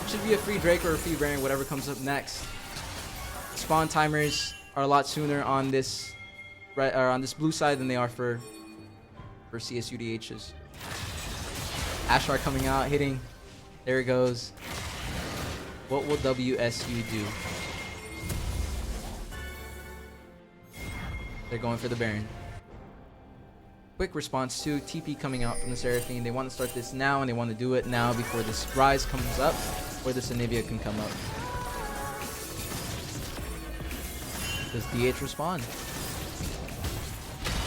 Should be a free Drake or a free Baron, whatever comes up next. Spawn timers are a lot sooner on this blue side than they are for CSUDHs. Ashar coming out, hitting. There it goes. What will WSU do? They're going for the Baron. Quick response to TP coming out from the Seraphine. They want to start this now, and they want to do it now before this Rise comes up, or this Anivia can come up. Does DH respond?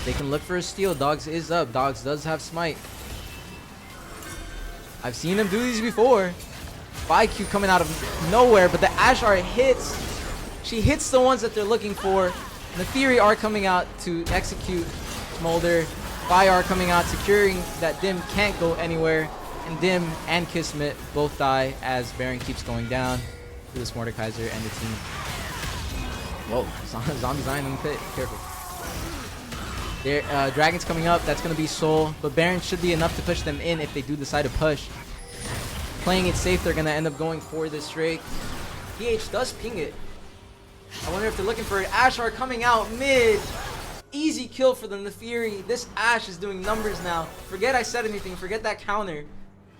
They can look for a steal. Dogs is up. Dogs does have smite. I've seen him do these before. ByQ coming out of nowhere, but the Ashar hits. She hits the ones that they're looking for. And the Fury are coming out to execute Smolder. Vi are coming out, securing that Dim can't go anywhere. And Dim and Kismet both die as Baron keeps going down to this Mordekaiser and the team. Whoa, Zombie Zion in the pit. Careful. There, Dragon's coming up. That's going to be Soul. But Baron should be enough to push them in if they do decide to push. Playing it safe, they're going to end up going for this Drake. DH does ping it. I wonder if they're looking for it. Ashar coming out mid. Easy kill for them, the Fury. This Ashe is doing numbers now. Forget I said anything. Forget that counter.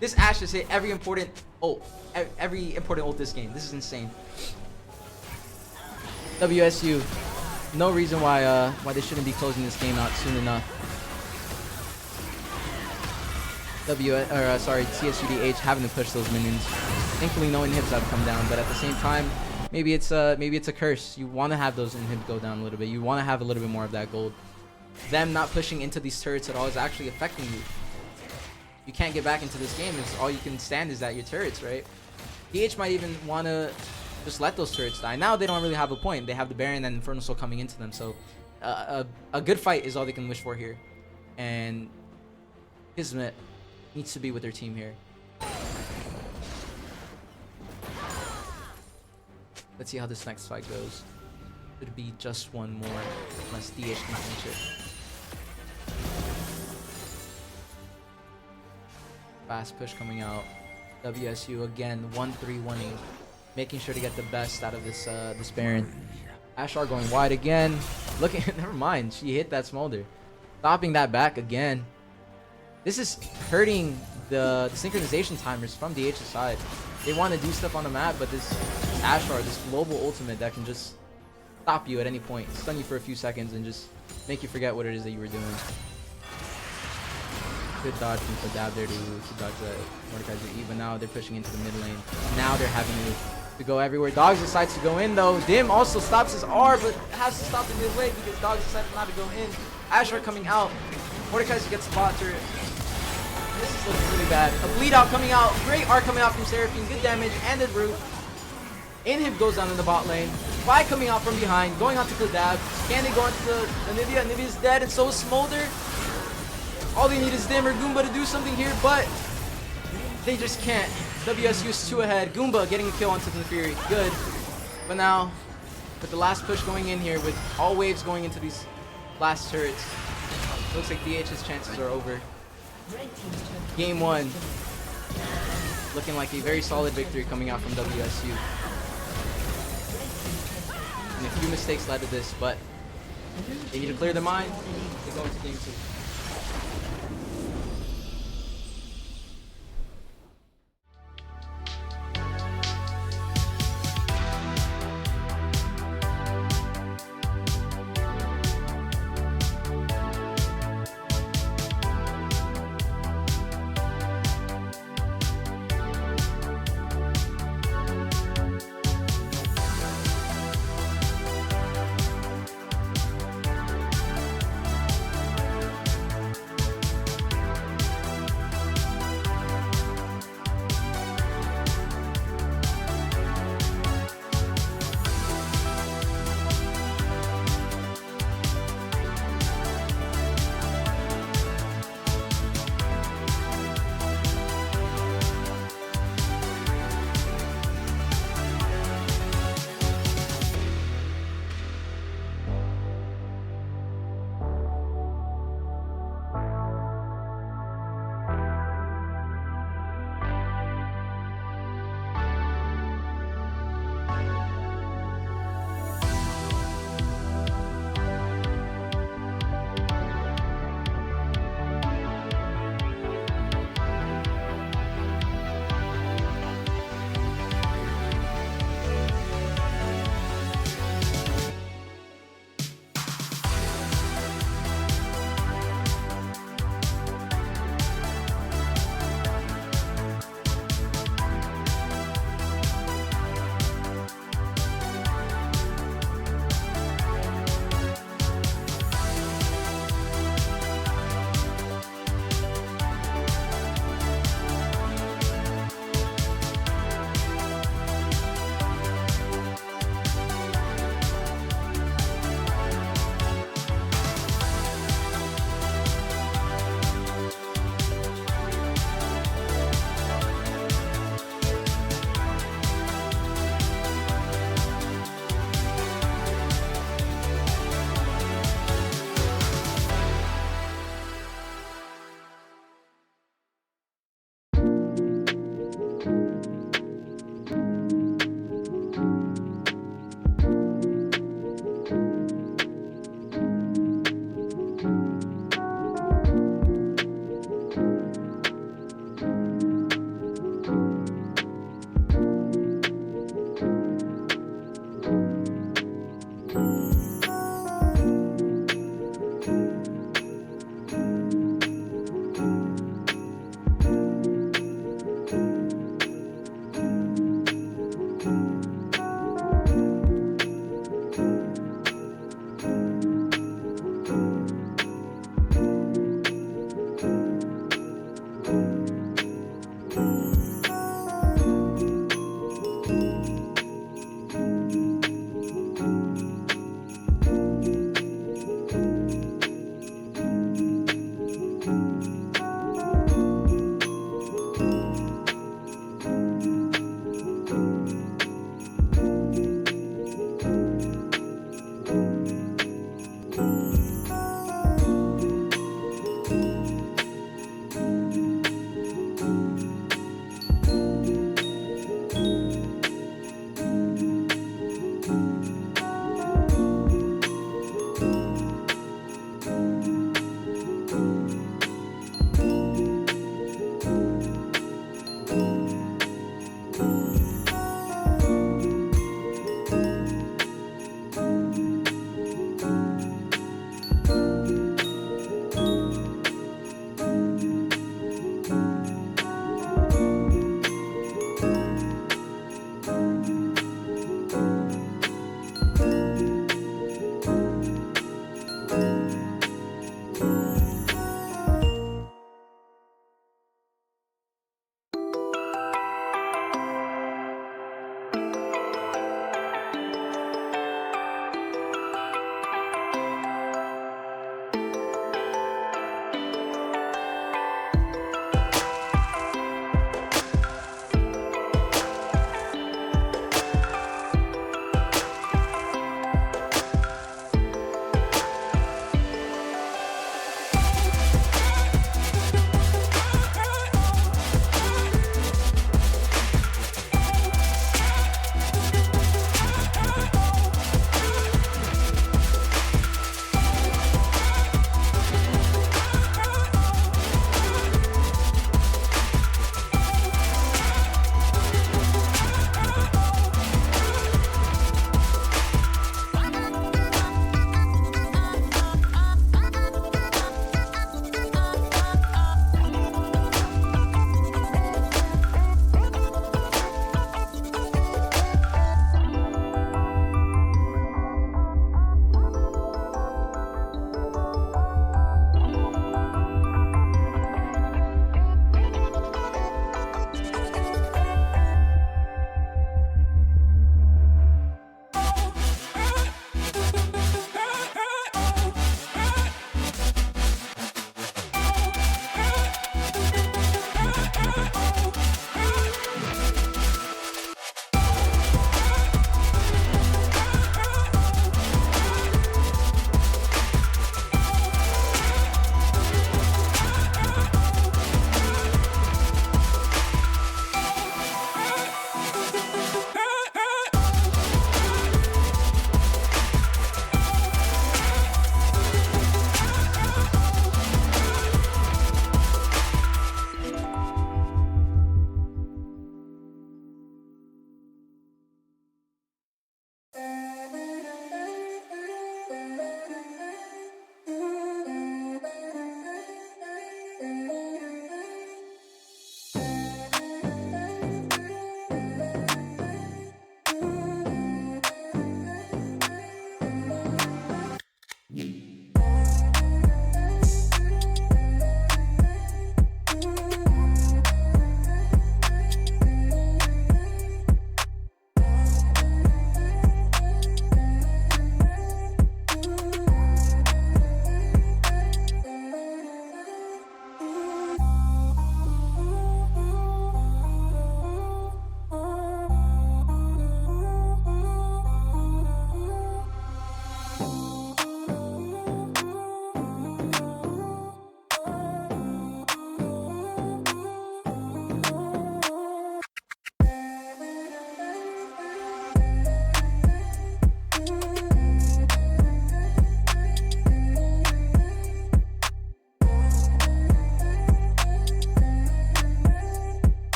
This Ashe has hit every important ult. Every important ult this game. This is insane. WSU. No reason why they shouldn't be closing this game out soon enough. CSUDH having to push those minions. Thankfully, no inhibs have come down, but at the same time, maybe it's a curse. You want to have those inhibs go down a little bit. You want to have a little bit more of that gold. Them not pushing into these turrets at all is actually affecting you. You can't get back into this game. It's all you can stand is that your turrets, right? DH might even want to just let those turrets die. Now they don't really have a point. They have the Baron and Infernal Soul coming into them, so a good fight is all they can wish for here. And Kismet needs to be with their team here. Let's see how this next fight goes. Could be just one more, unless DH can finish it. Fast push coming out. WSU again, 1-3-1-8. Making sure to get the best out of this Baron. Ashar going wide again. Looking, never mind. She hit that smolder. Stopping that back again. This is hurting the synchronization timers from DH's side. They want to do stuff on the map, but this Ashar, this global ultimate that can just stop you at any point, stun you for a few seconds, and just make you forget what it is that you were doing. Good dodge from Dab there to dodge that Mordekaiser E, but now they're pushing into the mid lane. Now they're having to go everywhere. Dogs decides to go in though. Dim also stops his R, but has to stop in midway because Dogs decided not to go in. Ashar coming out. Mordekaiser gets the bot turret. This is looking really bad. A bleed out coming out. Great R coming out from Seraphine. Good damage and the root. Inhib goes down in the bot lane. Vi coming out from behind. Going on to the Dab. Can they go onto the Anivia? Anivia's dead and so is Smolder. All they need is Dim or Goomba to do something here, but they just can't. WSU is 2 ahead. Goomba getting a kill onto the Fury. Good. But now, with the last push going in here, with all waves going into these last turrets, looks like DH's chances are over. Game 1. Looking like a very solid victory coming out from WSU. And a few mistakes led to this, but they need to clear their mind to go into game 2.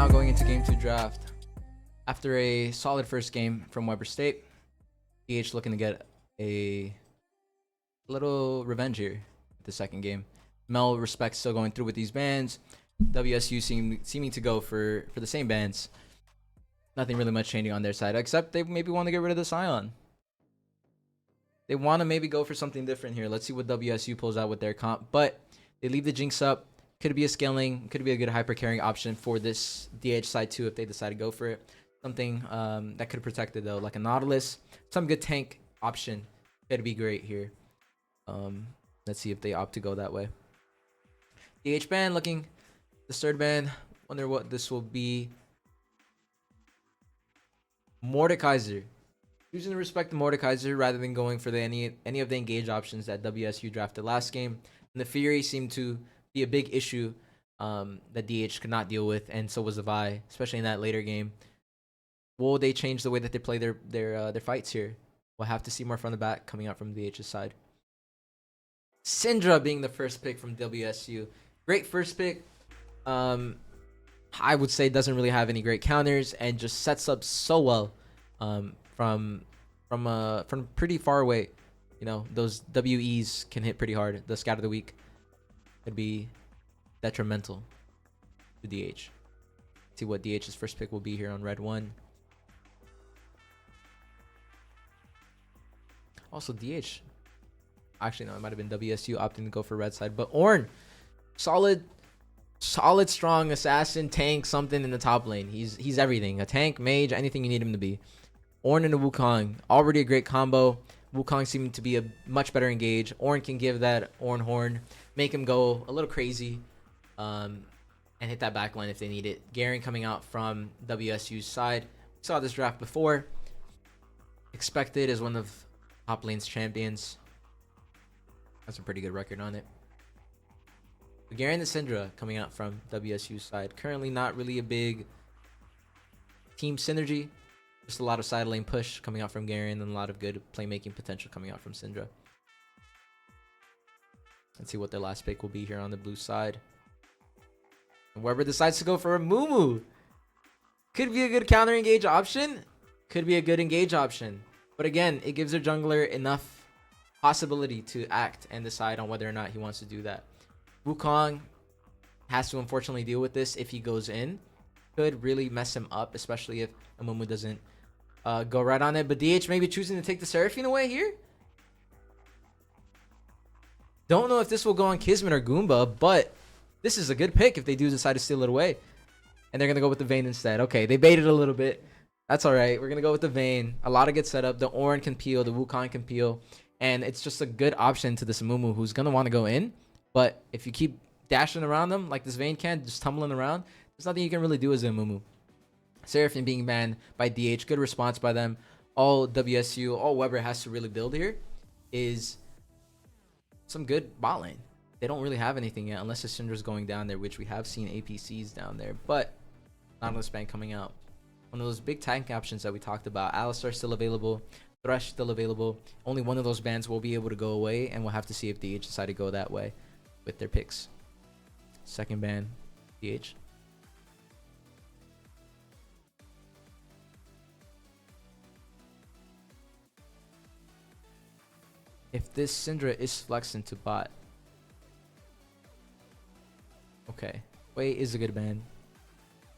now going into game 2 draft. After a solid first game from Weber State, DH looking to get a little revenge here with the second game. Mel Respect still going through with these bans. WSU seeming to go for the same bans. Nothing really much changing on their side, except they maybe want to get rid of the Scion. They want to maybe go for something different here. Let's see what WSU pulls out with their comp. But they leave the Jinx up. Could be a scaling, could be a good hyper carrying option for this DH side too if they decide to go for it. Something that could protect it though, like a Nautilus. Some good tank option could be great here. Let's see if they opt to go that way. DH ban looking the third ban. Wonder what this will be. Mordekaiser. Choosing to respect the Mordekaiser rather than going for any of the engage options that WSU drafted last game. And the Fury seemed to be a big issue that DH could not deal with, and so was the Vi, especially in that later game. Will they change the way that they play their fights here? We'll have to see more from the back coming out from DH's side. Syndra being the first pick from WSU. Great first pick. I would say doesn't really have any great counters and just sets up so well from pretty far away. You know, those WEs can hit pretty hard. The Scout of the Week could be detrimental to DH. See what DH's first pick will be here on Red 1. Also, DH. Actually, no, it might have been WSU opting to go for red side. But Ornn, solid, strong assassin, tank, something in the top lane. He's everything. A tank, mage, anything you need him to be. Ornn and a Wukong, already a great combo. Wukong seeming to be a much better engage. Ornn can give that Ornn horn, make him go a little crazy, and hit that backline if they need it. Garen coming out from WSU's side. We saw this draft before. Expected as one of top lane's champions. Has a pretty good record on it. But Garen the Syndra coming out from WSU's side. Currently not really a big team synergy. Just a lot of side lane push coming out from Garen and a lot of good playmaking potential coming out from Syndra. Let's see what their last pick will be here on the blue side. And Weber decides to go for a Mumu. Could be a good counter engage option. Could be a good engage option. But again, it gives their jungler enough possibility to act and decide on whether or not he wants to do that. Wukong has to unfortunately deal with this if he goes in. Could really mess him up, especially if Mumu doesn't go right on it. But DH maybe choosing to take the Seraphine away here. Don't know if this will go on Kismet or Goomba, but this is a good pick if they do decide to steal it away. And they're going to go with the Vayne instead. Okay, they baited a little bit. That's all right. We're going to go with the Vayne. A lot of good setup. The Ornn can peel. The Wukong can peel. And it's just a good option to this Mumu who's going to want to go in. But if you keep dashing around them like this Vayne can, just tumbling around, there's nothing you can really do as a Mumu. Seraphine being banned by DH. Good response by them. All WSU, all Weber has to really build here is some good bot lane. They don't really have anything yet unless the Syndra's going down there, which we have seen APCs down there. But Nautilus ban coming out. One of those big tank options that we talked about. Alistar still available. Thresh still available. Only one of those bans will be able to go away, and we'll have to see if DH decide to go that way with their picks. Second ban, DH. If this Syndra is flexed into bot. Okay. Wei is a good ban.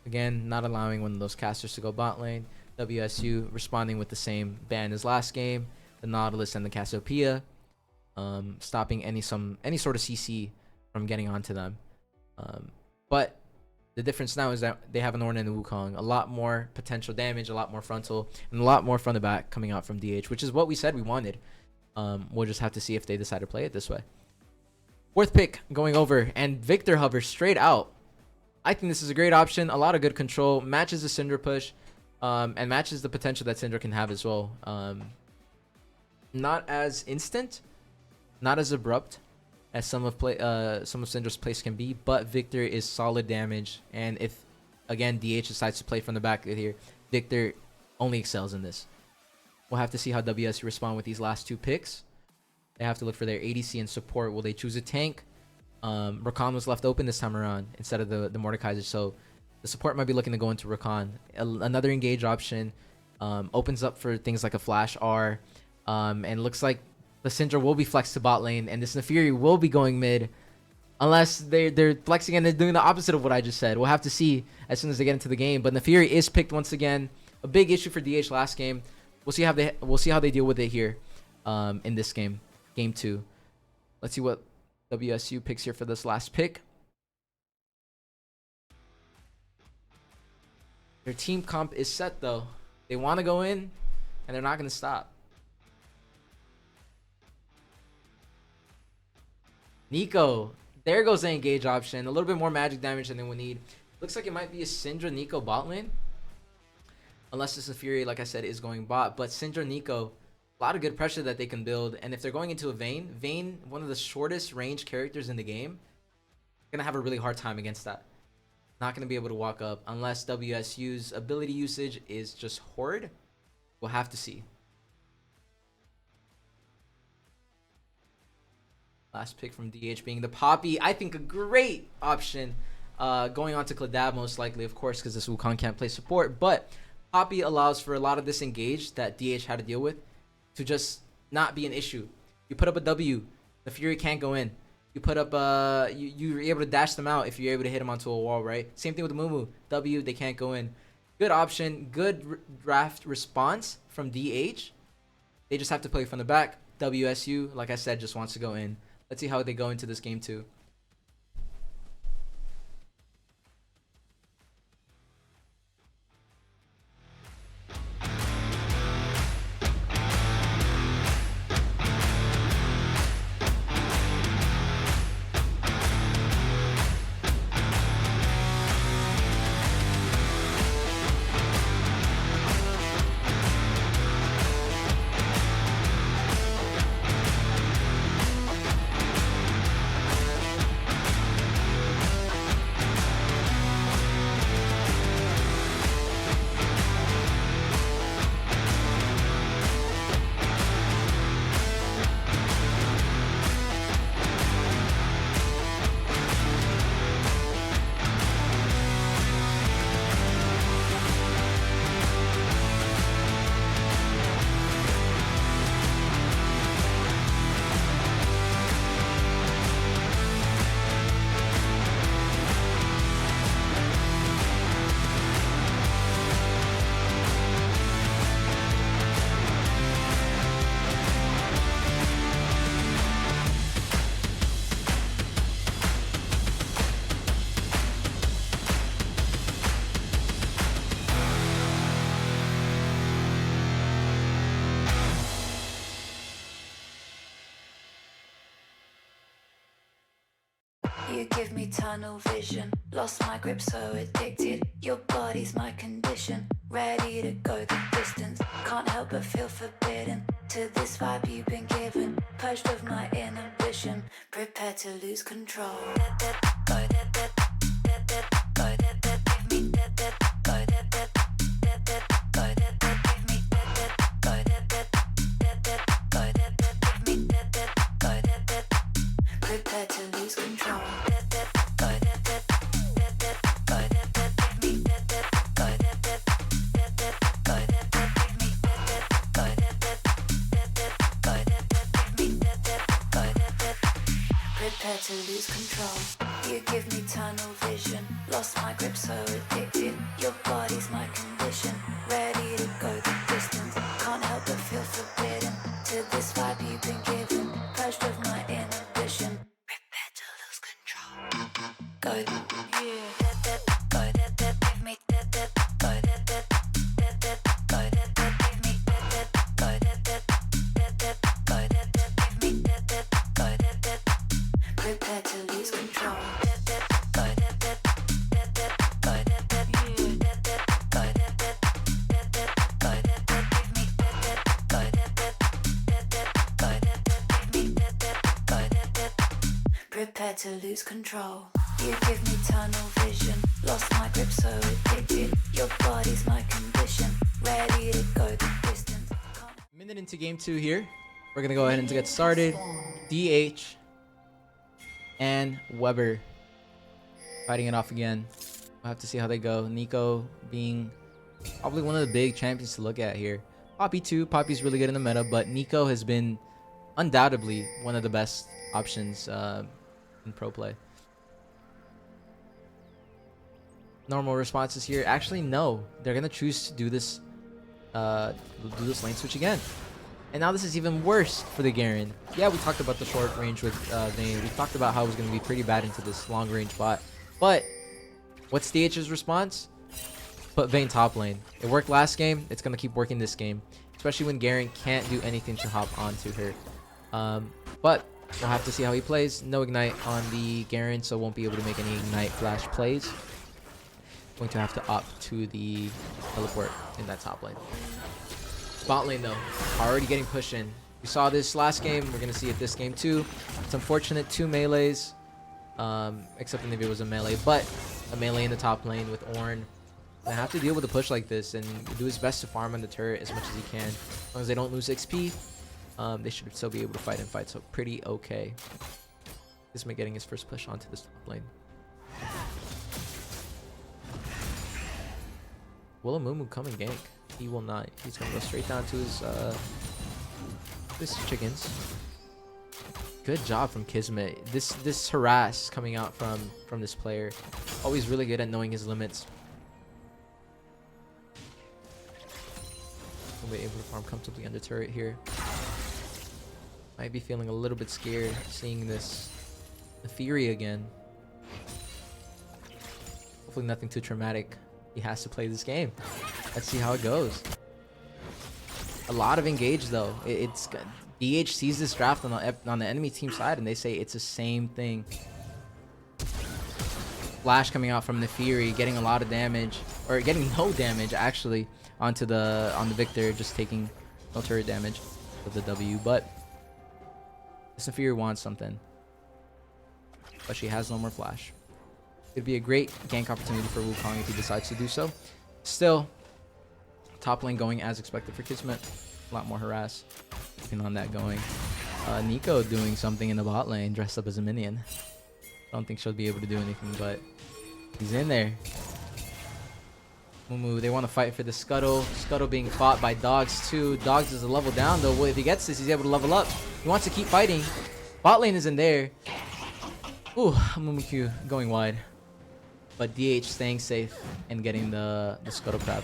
Again, not allowing one of those casters to go bot lane. WSU responding with the same ban as last game. The Nautilus and the Cassiopeia. Stopping any sort of CC from getting onto them. But the difference now is that they have an Ornn and a Wukong. A lot more potential damage, a lot more frontal, and a lot more front to back coming out from DH, which is what we said we wanted. We'll just have to see if they decide to play it this way. Fourth pick going over, and Victor hovers straight out. I think this is a great option. A lot of good control. Matches the Syndra push. And matches the potential that Syndra can have as well. Not as instant. Not as abrupt as some of Syndra's plays can be. But Victor is solid damage. And if, again, DH decides to play from the back here, Victor only excels in this. We'll have to see how WS respond with these last two picks. They have to look for their ADC and support. Will they choose a tank? Rakan was left open this time around instead of the Mordekaiser. So the support might be looking to go into Rakan. Another engage option opens up for things like a Flash R. And looks like the Syndra will be flexed to bot lane, and this Nefiri will be going mid. Unless they're flexing and they're doing the opposite of what I just said. We'll have to see as soon as they get into the game. But Nefiri is picked once again. A big issue for DH last game. We'll see how they deal with it here in this game. Game 2. Let's see what WSU picks here for this last pick. Their team comp is set though. They want to go in and they're not going to stop. Nico. There goes the engage option. A little bit more magic damage than they would need. Looks like it might be a Syndra Nico bot lane. Unless this Fury, like I said, is going bot. But Syndra Nico, a lot of good pressure that they can build. And if they're going into a Vayne, one of the shortest range characters in the game, going to have a really hard time against that. Not going to be able to walk up unless WSU's ability usage is just horrid. We'll have to see. Last pick from DH being the Poppy. I think a great option going on to Cladab most likely, of course, because this Wukong can't play support. But Poppy allows for a lot of this engage that DH had to deal with to just not be an issue. You put up a W, the Fury can't go in. You put up you're able to dash them out if you're able to hit them onto a wall, right? Same thing with the Mumu. W, they can't go in. Good option, good draft response from DH. They just have to play from the back. WSU, like I said, just wants to go in. Let's see how they go into this game too. You give me tunnel vision. Lost my grip, so addicted. Your body's my condition. Ready to go the distance. Can't help but feel forbidden to this vibe you've been given. Purged of my inhibition. Prepare to lose control. Go give me prepare to lose control. Prepare to lose control. You give me tunnel vision. Lost my grip, so addicted. Your body's my condition. Ready to go the distance. Can't help but feel forbidden to this vibe you've been given. Purged of my inhibition. Prepare to lose control. Go, yeah. Give me prepare to lose control. Prepare to lose control. You give me tunnel vision. Lost my grip, so addicted. Your body's my condition. Ready to go the distance. Minute into game 2 here. We're gonna go ahead and get started. DH and Weber fighting it off again. We'll have to see how they go. Nico being probably one of the big champions to look at here. Poppy too. Poppy's really good in the meta, but Nico has been undoubtedly one of the best options in pro play. Normal responses here. Actually, no. They're gonna choose to do this lane switch again. And now this is even worse for the Garen. Yeah, we talked about the short range with Vayne. We talked about how it was gonna be pretty bad into this long range bot. But what's DH's response? Put Vayne top lane. It worked last game. It's gonna keep working this game, especially when Garen can't do anything to hop onto her. But we'll have to see how he plays. No ignite on the Garen, so won't be able to make any ignite flash plays. Going to have to opt to the teleport in that top lane. Bot lane though, already getting pushed in. We saw this last game. We're gonna see it this game too. It's unfortunate, 2 melees, except maybe it was a melee, but a melee in the top lane with Ornn. They have to deal with a push like this and do his best to farm on the turret as much as he can. As long as they don't lose XP, they should still be able to fight and fight. So pretty okay. Kismet getting his first push onto this top lane. Will Amumu come and gank? He will not. He's gonna go straight down to his chickens. Good job from Kismet. This harass coming out from this player. Always really good at knowing his limits. Will be able to farm comfortably under turret here. Might be feeling a little bit scared seeing this Theory again. Hopefully nothing too traumatic. He has to play this game. Let's see how it goes. A lot of engage though. It's good. DH sees this draft on the enemy team side and they say it's the same thing. Flash coming out from the Fury, getting a lot of damage, or getting no damage actually on the Victor, just taking no turret damage with the W. But this Fury wants something, but she has no more flash. It'd be a great gank opportunity for Wukong if he decides to do so. Still, top lane going as expected for Kismet. A lot more harass. Keeping on that going. Nico doing something in the bot lane, dressed up as a minion. Don't think she'll be able to do anything, but he's in there. Mumu, they want to fight for the Scuttle. Scuttle being fought by Dogs too. Dogs is a level down though. Well, if he gets this, he's able to level up. He wants to keep fighting. Bot lane is in there. Ooh, Mumu Q going wide. But DH staying safe and getting the Scuttle Crab.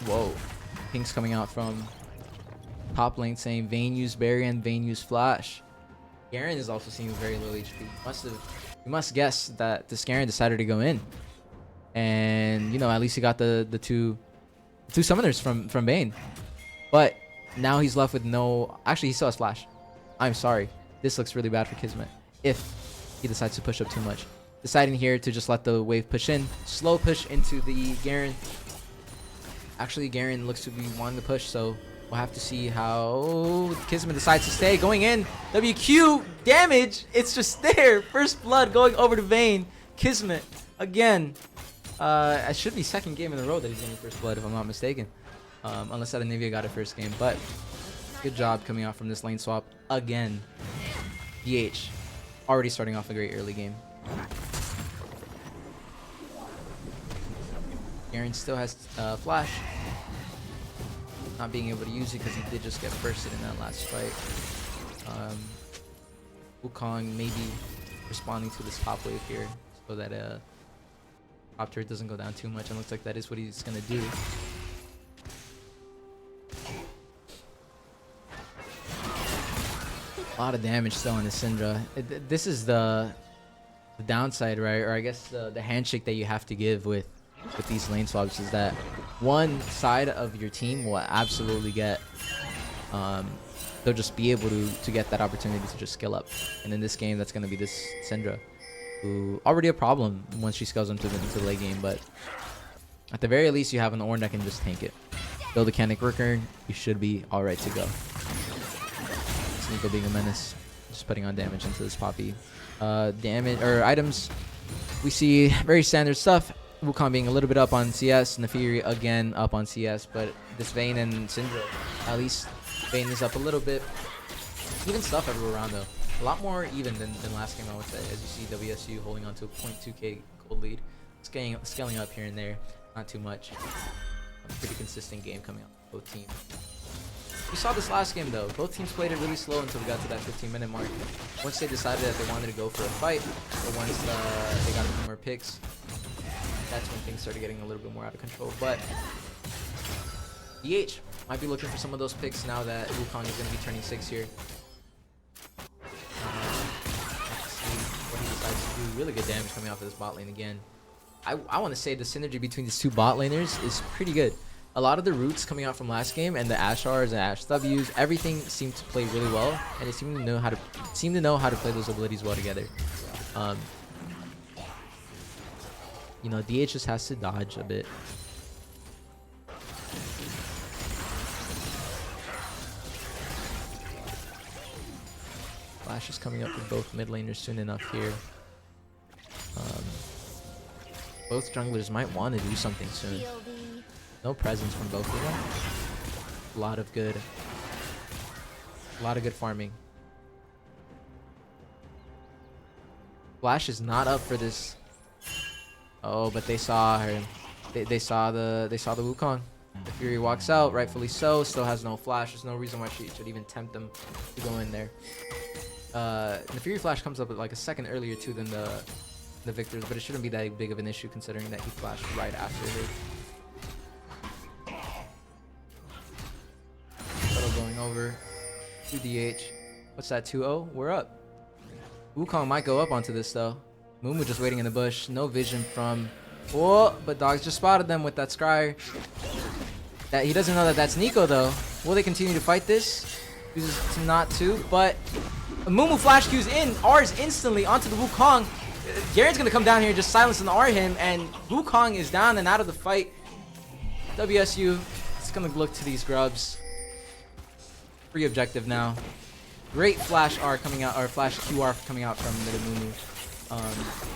Whoa. Ping's coming out from top lane saying Vayne used Barrier and Vayne used Flash. Garen is also seeing very low HP. You must guess that this Garen decided to go in. And, you know, at least he got the two summoners from Vayne. But now he's left with no... Actually, he still has Flash. I'm sorry. This looks really bad for Kismet if he decides to push up too much. Deciding here to just let the wave push in. Slow push into the Garen. Actually, Garen looks to be wanting to push, so we'll have to see how Kismet decides to stay. Going in. WQ damage. It's just there. First blood going over to Vayne. Kismet again. It should be second game in a row that he's getting first blood if I'm not mistaken. Unless Adenivia got it first game. But good job coming out from this lane swap again. DH already starting off a great early game. Garen still has Flash. Not being able to use it because he did just get bursted in that last fight. Wukong maybe responding to this top wave here so that top turret doesn't go down too much. And looks like that is what he's going to do. A lot of damage still on the Syndra. This is the downside, right? Or I guess the handshake that you have to give with these lane swaps is that one side of your team will absolutely get they'll just be able to get that opportunity to just skill up. And in this game, that's going to be this Syndra, who already a problem once she scales into the late game. But at the very least, you have an Ornn that can just tank it. Build a Canic Rooker, you should be all right to go. Nico being a menace, just putting on damage into this Poppy. Damage or items, we see very standard stuff. Wukong being a little bit up on CS, Nefiri again up on CS, but this Vayne and Syndra, at least Vayne is up a little bit. Even stuff everywhere around though. A lot more even than last game, I would say. As you see WSU holding on to a 0.2k gold lead. Scaling up here and there. Not too much. A pretty consistent game coming out from both teams. We saw this last game though. Both teams played it really slow until we got to that 15-minute mark. Once they decided that they wanted to go for a fight, or once they got a few more picks, that's when things started getting a little bit more out of control. But DH might be looking for some of those picks now that Wukong is going to be turning 6 here. Let's see what he decides to do. Really good damage coming off of this bot lane again. I want to say the synergy between these two bot laners is pretty good. A lot of the roots coming out from last game and the Ashars and Ash Ws, everything seemed to play really well, and they seem to know how to play those abilities well together. You know, DH just has to dodge a bit. Flash is coming up with both mid laners soon enough here. Both junglers might want to do something soon. No presence from both of them. A lot of good farming. Flash is not up for this. Oh, but they saw her. They saw the Wukong. The Fury walks out, rightfully so. Still has no flash. There's no reason why she should even tempt them to go in there. The Fury flash comes up like a second earlier too than the Victor's, but it shouldn't be that big of an issue considering that he flashed right after her. Going over to DH. What's that? 2-0? We're up. Wukong might go up onto this though. Mumu just waiting in the bush. No vision from. Oh, but Dogs just spotted them with that scry. That he doesn't know that that's Nico though. Will they continue to fight this? Uses to not to, but Mumu flash Q's in. R's instantly onto the Wukong. Garen's gonna come down here and just silence and R him, and Wukong is down and out of the fight. WSU is gonna look to these grubs. Free objective now. Great flash R coming out, or flash QR coming out from the Mumu.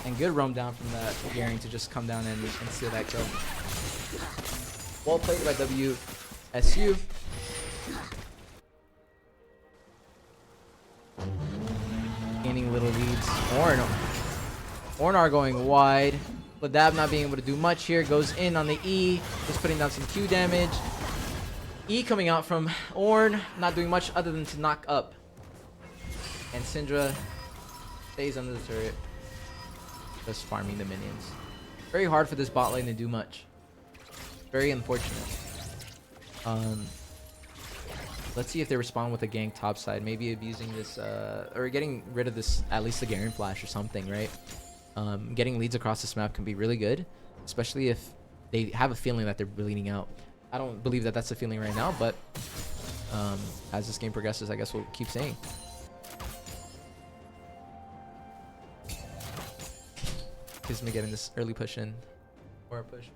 And good roam down from the Garen to just come down and steal that kill. Well played by WSU. Gaining little leads. Ornar going wide. But Dab not being able to do much here. Goes in on the E. Just putting down some Q damage. E coming out from Ornn, not doing much other than to knock up. And Syndra stays under the turret, just farming the minions. Very hard for this bot lane to do much. Very unfortunate. Let's see if they respond with a gank topside. Maybe abusing this, or getting rid of this, at least the Garen flash or something, right? Getting leads across this map can be really good, especially if they have a feeling that they're bleeding out. I don't believe that that's the feeling right now, but as this game progresses, I guess we'll keep saying. Kismet getting this early push in. Or a push.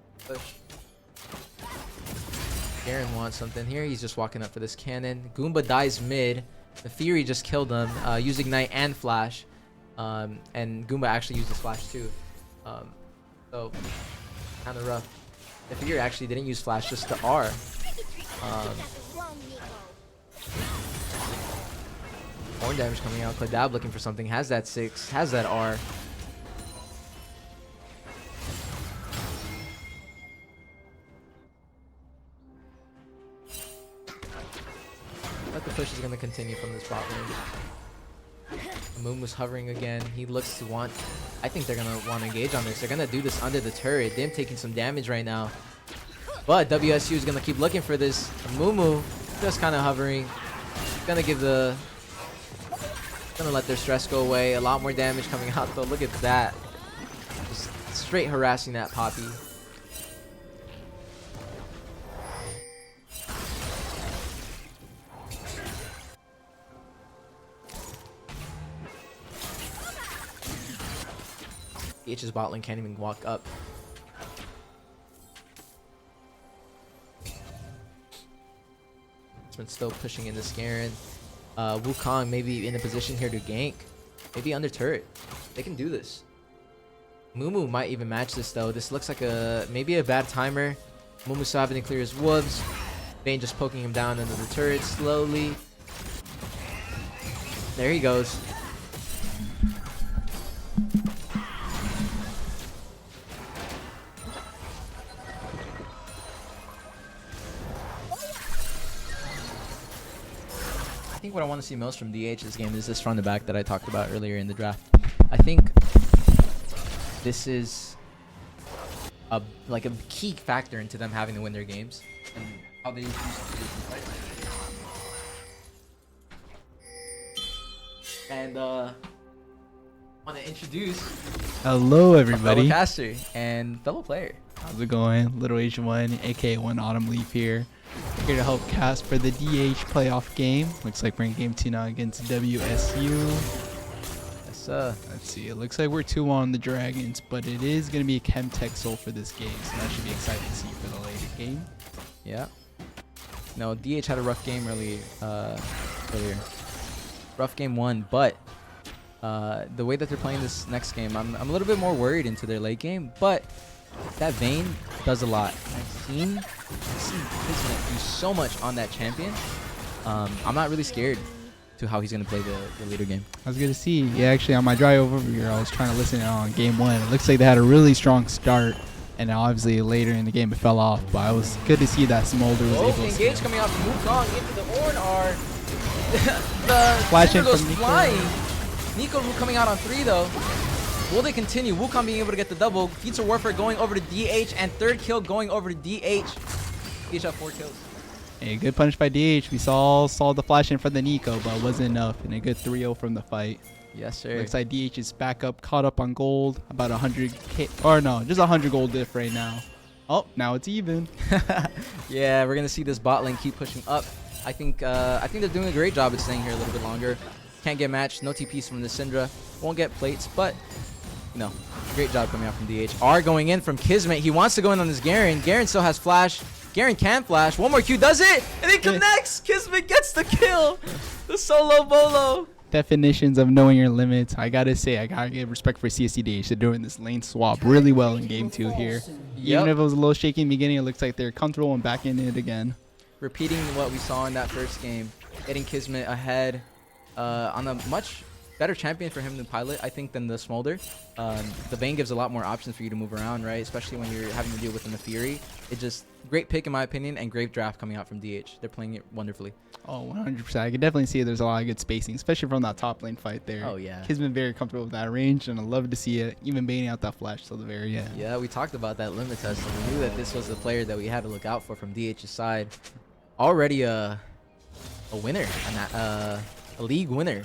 Garen wants something here. He's just walking up for this cannon. Goomba dies mid. The Fury just killed him using Ignite and Flash. And Goomba actually uses Flash too. So, kind of rough. The Fury actually didn't use Flash, just the R. More damage coming out. Cladab looking for something. Has that 6. Has that R. But the push is going to continue from this bot lane. The Moon was hovering again. He looks to want... I think they're going to want to engage on this. They're going to do this under the turret. Dim taking some damage right now. But WSU is going to keep looking for this. Mumu just kind of hovering. Going to give the... Going to let their stress go away. A lot more damage coming out though. Look at that. Just straight harassing that Poppy. DH's bot lane can't even walk up. It's been still pushing in this Garen. Wukong maybe in a position here to gank. Maybe under turret. They can do this. Mumu might even match this though. This looks like maybe a bad timer. Mumu still having to clear his wolves. Vayne just poking him down under the turret slowly. There he goes. what I want to see most from DH this game is this front to back that I talked about earlier in the draft. I think this is a key factor into them having to win their games and how they use it. And want to introduce Hello, fellow everybody. caster and fellow player. How's it going? Little H1, aka One Autumn Leaf here. Here to help cast for the DH playoff game. Looks like we're in game 2 now against WSU. Let's see. It looks like we're 2-1 on the Dragons, but it is going to be a Chemtech Soul for this game, so that should be exciting to see for the later game. Yeah. No, DH had a rough game earlier. Rough game 1, but the way that they're playing this next game, I'm a little bit more worried into their late game, but that Vayne does a lot. I've seen Kismet do so much on that champion. I'm not really scared to how he's going to play the later game. I was good to see. Yeah, actually, on my drive over here, I was trying to listen in on game 1. It looks like they had a really strong start, and obviously later in the game it fell off, but it was good to see that Smolder was able to engage scale. coming out from Wukong into the Orn are the Flashing goes from Nico. flying. Nico coming out on 3 though. Will they continue? Wukong being able to get the double. Future Warfare going over to DH, and third kill going over to DH. DH have 4 kills. A good punch by DH. We saw the flash in for the Nico, but it wasn't enough. And a good 3-0 from the fight. Yes, sir. Looks like DH is back up, caught up on gold. About 100k, or no, just 100 gold diff right now. Oh, now it's even. Yeah, we're gonna see this bot lane keep pushing up. I think they're doing a great job at staying here a little bit longer. Can't get matched. No TPs from the Syndra. Won't get plates, but you know, great job coming out from DH. R going in from Kismet. He wants to go in on this Garen. Garen still has flash. Garen can flash. One more Q does it, and it connects. Kismet gets the kill. The solo bolo. Definitions of knowing your limits. I gotta say, I gotta give respect for CSUDH. They're doing this lane swap really well in game 2 here. Even if it was a little shaky in the beginning, it looks like they're comfortable and back in it again. Repeating what we saw in that first game, getting Kismet ahead on a much better champion for him to pilot, I think, than the Smolder. The Vayne gives a lot more options for you to move around, right? Especially when you're having to deal with the Fury. It just great pick in my opinion, and great draft coming out from DH. They're playing it wonderfully. Oh, 100%. I can definitely see there's a lot of good spacing, especially from that top lane fight there. Oh yeah. Kismet very comfortable with that range, and I love to see it, even baiting out that flash till the very end. Yeah, we talked about that limit test, and we knew that this was the player that we had to look out for from DH's side. Already a winner, a league winner.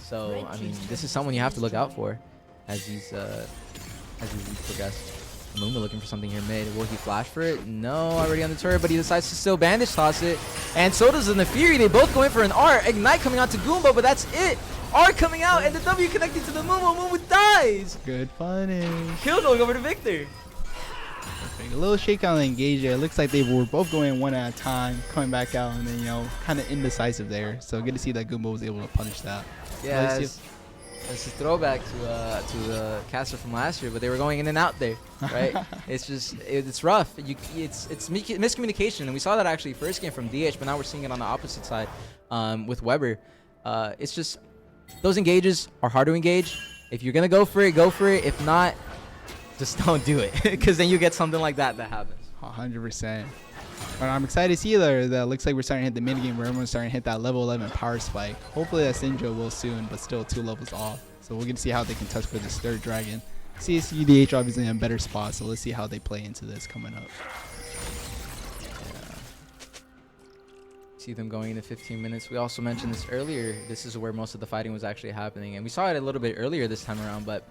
So I mean, this is someone you have to look out for as these leagues progress. Mooma looking for something here mid. Will he flash for it? No, already on the turret, but he decides to still bandage toss it. And so does the Fury. They both go in for an R. Ignite coming out to Goomba, but that's it. R coming out, and the W connecting to the Mooma. Mooma dies. Good punish. Kill going over to Victor. Perfect. A little shake on the engage there. It looks like they were both going one at a time, coming back out, and then, you know, kind of indecisive there. So good to see that Goomba was able to punish that. Yeah, it's a throwback to the caster from last year, but they were going in and out there, right? it's rough. It's miscommunication, and we saw that actually first game from DH, but now we're seeing it on the opposite side with Weber. It's just those engages are hard to engage. If you're gonna go for it, go for it. If not, just don't do it, because then you get something like that happens. 100%. But I'm excited to see that looks like we're starting to hit the mid game where everyone's starting to hit that level 11 power spike. Hopefully that Syndra will soon, but still 2 levels off. So we'll get to see how they can touch for this third dragon. CSUDH obviously in a better spot, so let's see how they play into this coming up. Yeah. See them going into 15 minutes. We also mentioned this earlier. This is where most of the fighting was actually happening, and we saw it a little bit earlier this time around, but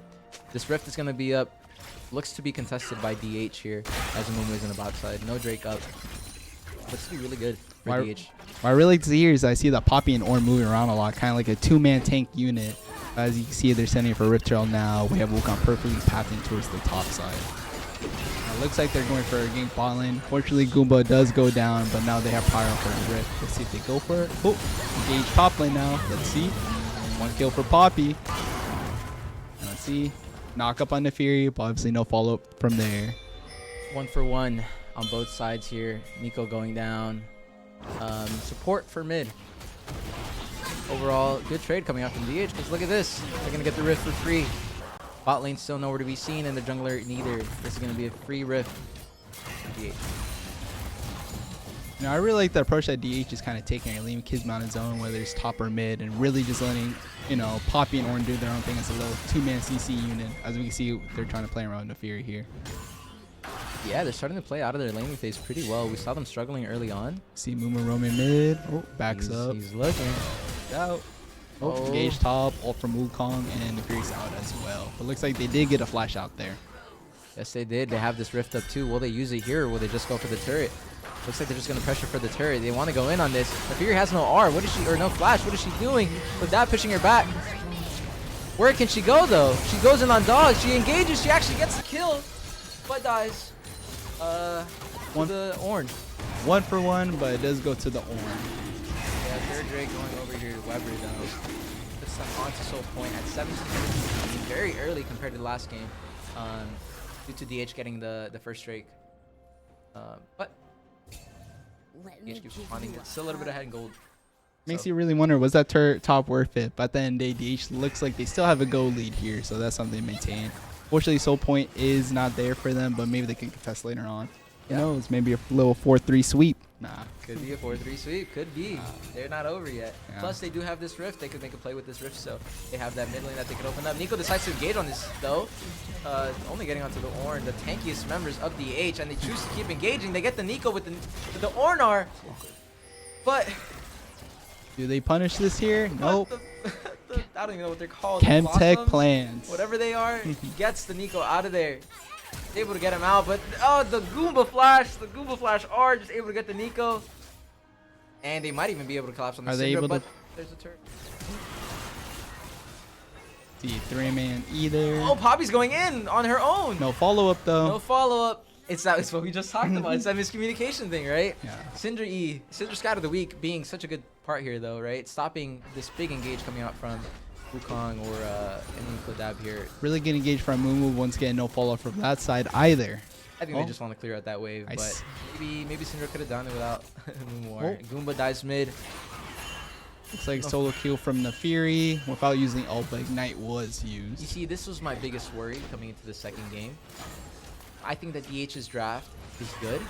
this Rift is going to be up. Looks to be contested by DH here, as Mooma is in the bot side. No Drake up. Looks to be really good for DH. What I really like to see here is I see that Poppy and Ornn moving around a lot, kind of like a 2-man tank unit. As you can see, they're sending it for Rift Trail now. We have Wukong perfectly pathing towards the top side. It looks like they're going for a gank bot lane. Fortunately, Goomba does go down, but now they have power for the Rift. Let's see if they go for it. Oh, engage top lane now. Let's see. 1 kill for Poppy. And let's see. Knock up on the Fury, but obviously no follow-up from there. 1 for 1 on both sides here. Nico going down. Support for mid. Overall, good trade coming out from DH, because look at this. They're going to get the Rift for free. Bot lane still nowhere to be seen, and the jungler neither. This is going to be a free Rift for DH. You know, I really like the approach that DH is kind of taking, leaving Kismet on his own, whether it's top or mid, and really just letting, you know, Poppy and Ornn do their own thing as a little two-man CC unit. As we can see, they're trying to play around the Fury here. Yeah, they're starting to play out of their laning phase pretty well. We saw them struggling early on. See Mumu roaming mid. Oh, backs up. He's looking. Out. Oh, engage top, ult from Wukong, and the Fury's out as well. But looks like they did get a flash out there. Yes, they did. They have this rift up too. Will they use it here, or will they just go for the turret? Looks like they're just going to pressure for the turret. They want to go in on this. The Fury has no R. What is she, or no flash? What is she doing? With that pushing her back. Where can she go though? She goes in on dogs. She engages. She actually gets the kill, but dies. One to the Ornn. 1 for 1, but it does go to the Ornn. Yeah, third Drake going over here to Weber though. Puts them onto Soul Point at 17. Very early compared to the last game. Due to DH getting the first Drake. But DH keeps responding. It's still a little bit ahead in gold. Makes you really wonder, was that turret top worth it? But at the end of the day, DH looks like they still have a gold lead here, so that's something to maintain. Fortunately, Soul Point is not there for them, but maybe they can contest later on. Who knows? Maybe a little 4-3 sweep. Nah. Could be a 4-3 sweep. Could be. They're not over yet. Yeah. Plus, they do have this rift. They could make a play with this rift, so they have that mid lane that they could open up. NeCC decides to engage on this, though. Only getting onto the Ornn, the tankiest members of DH, and they choose to keep engaging. They get the NeCC with the Ornn R. But do they punish this here? Nope. I don't even know what they're called. Chemtech Blossoms? plans. Whatever they are, he gets the NeCC out of there. Able to get him out, but the Goomba Flash R just able to get the NeCC. And they might even be able to collapse on the Syndra, but there's a turret. See, 3-man either. Oh, Poppy's going in on her own. No follow-up, though. No follow-up. It's what we just talked about. It's that miscommunication thing, right? Yeah. Syndra Scout of the Week being such a good part here, though, right? Stopping this big engage coming out from Wukong or Cardinal here. Really good engage from Mumu. Once again, no follow-up from that side either. I think they just want to clear out that wave, Nice. but maybe Syndra could have done it without Mumu. Goomba dies mid. Looks like solo kill from the Fury without using ult, but Ignite was used. You see, this was my biggest worry coming into the second game. I think that DH's draft is good,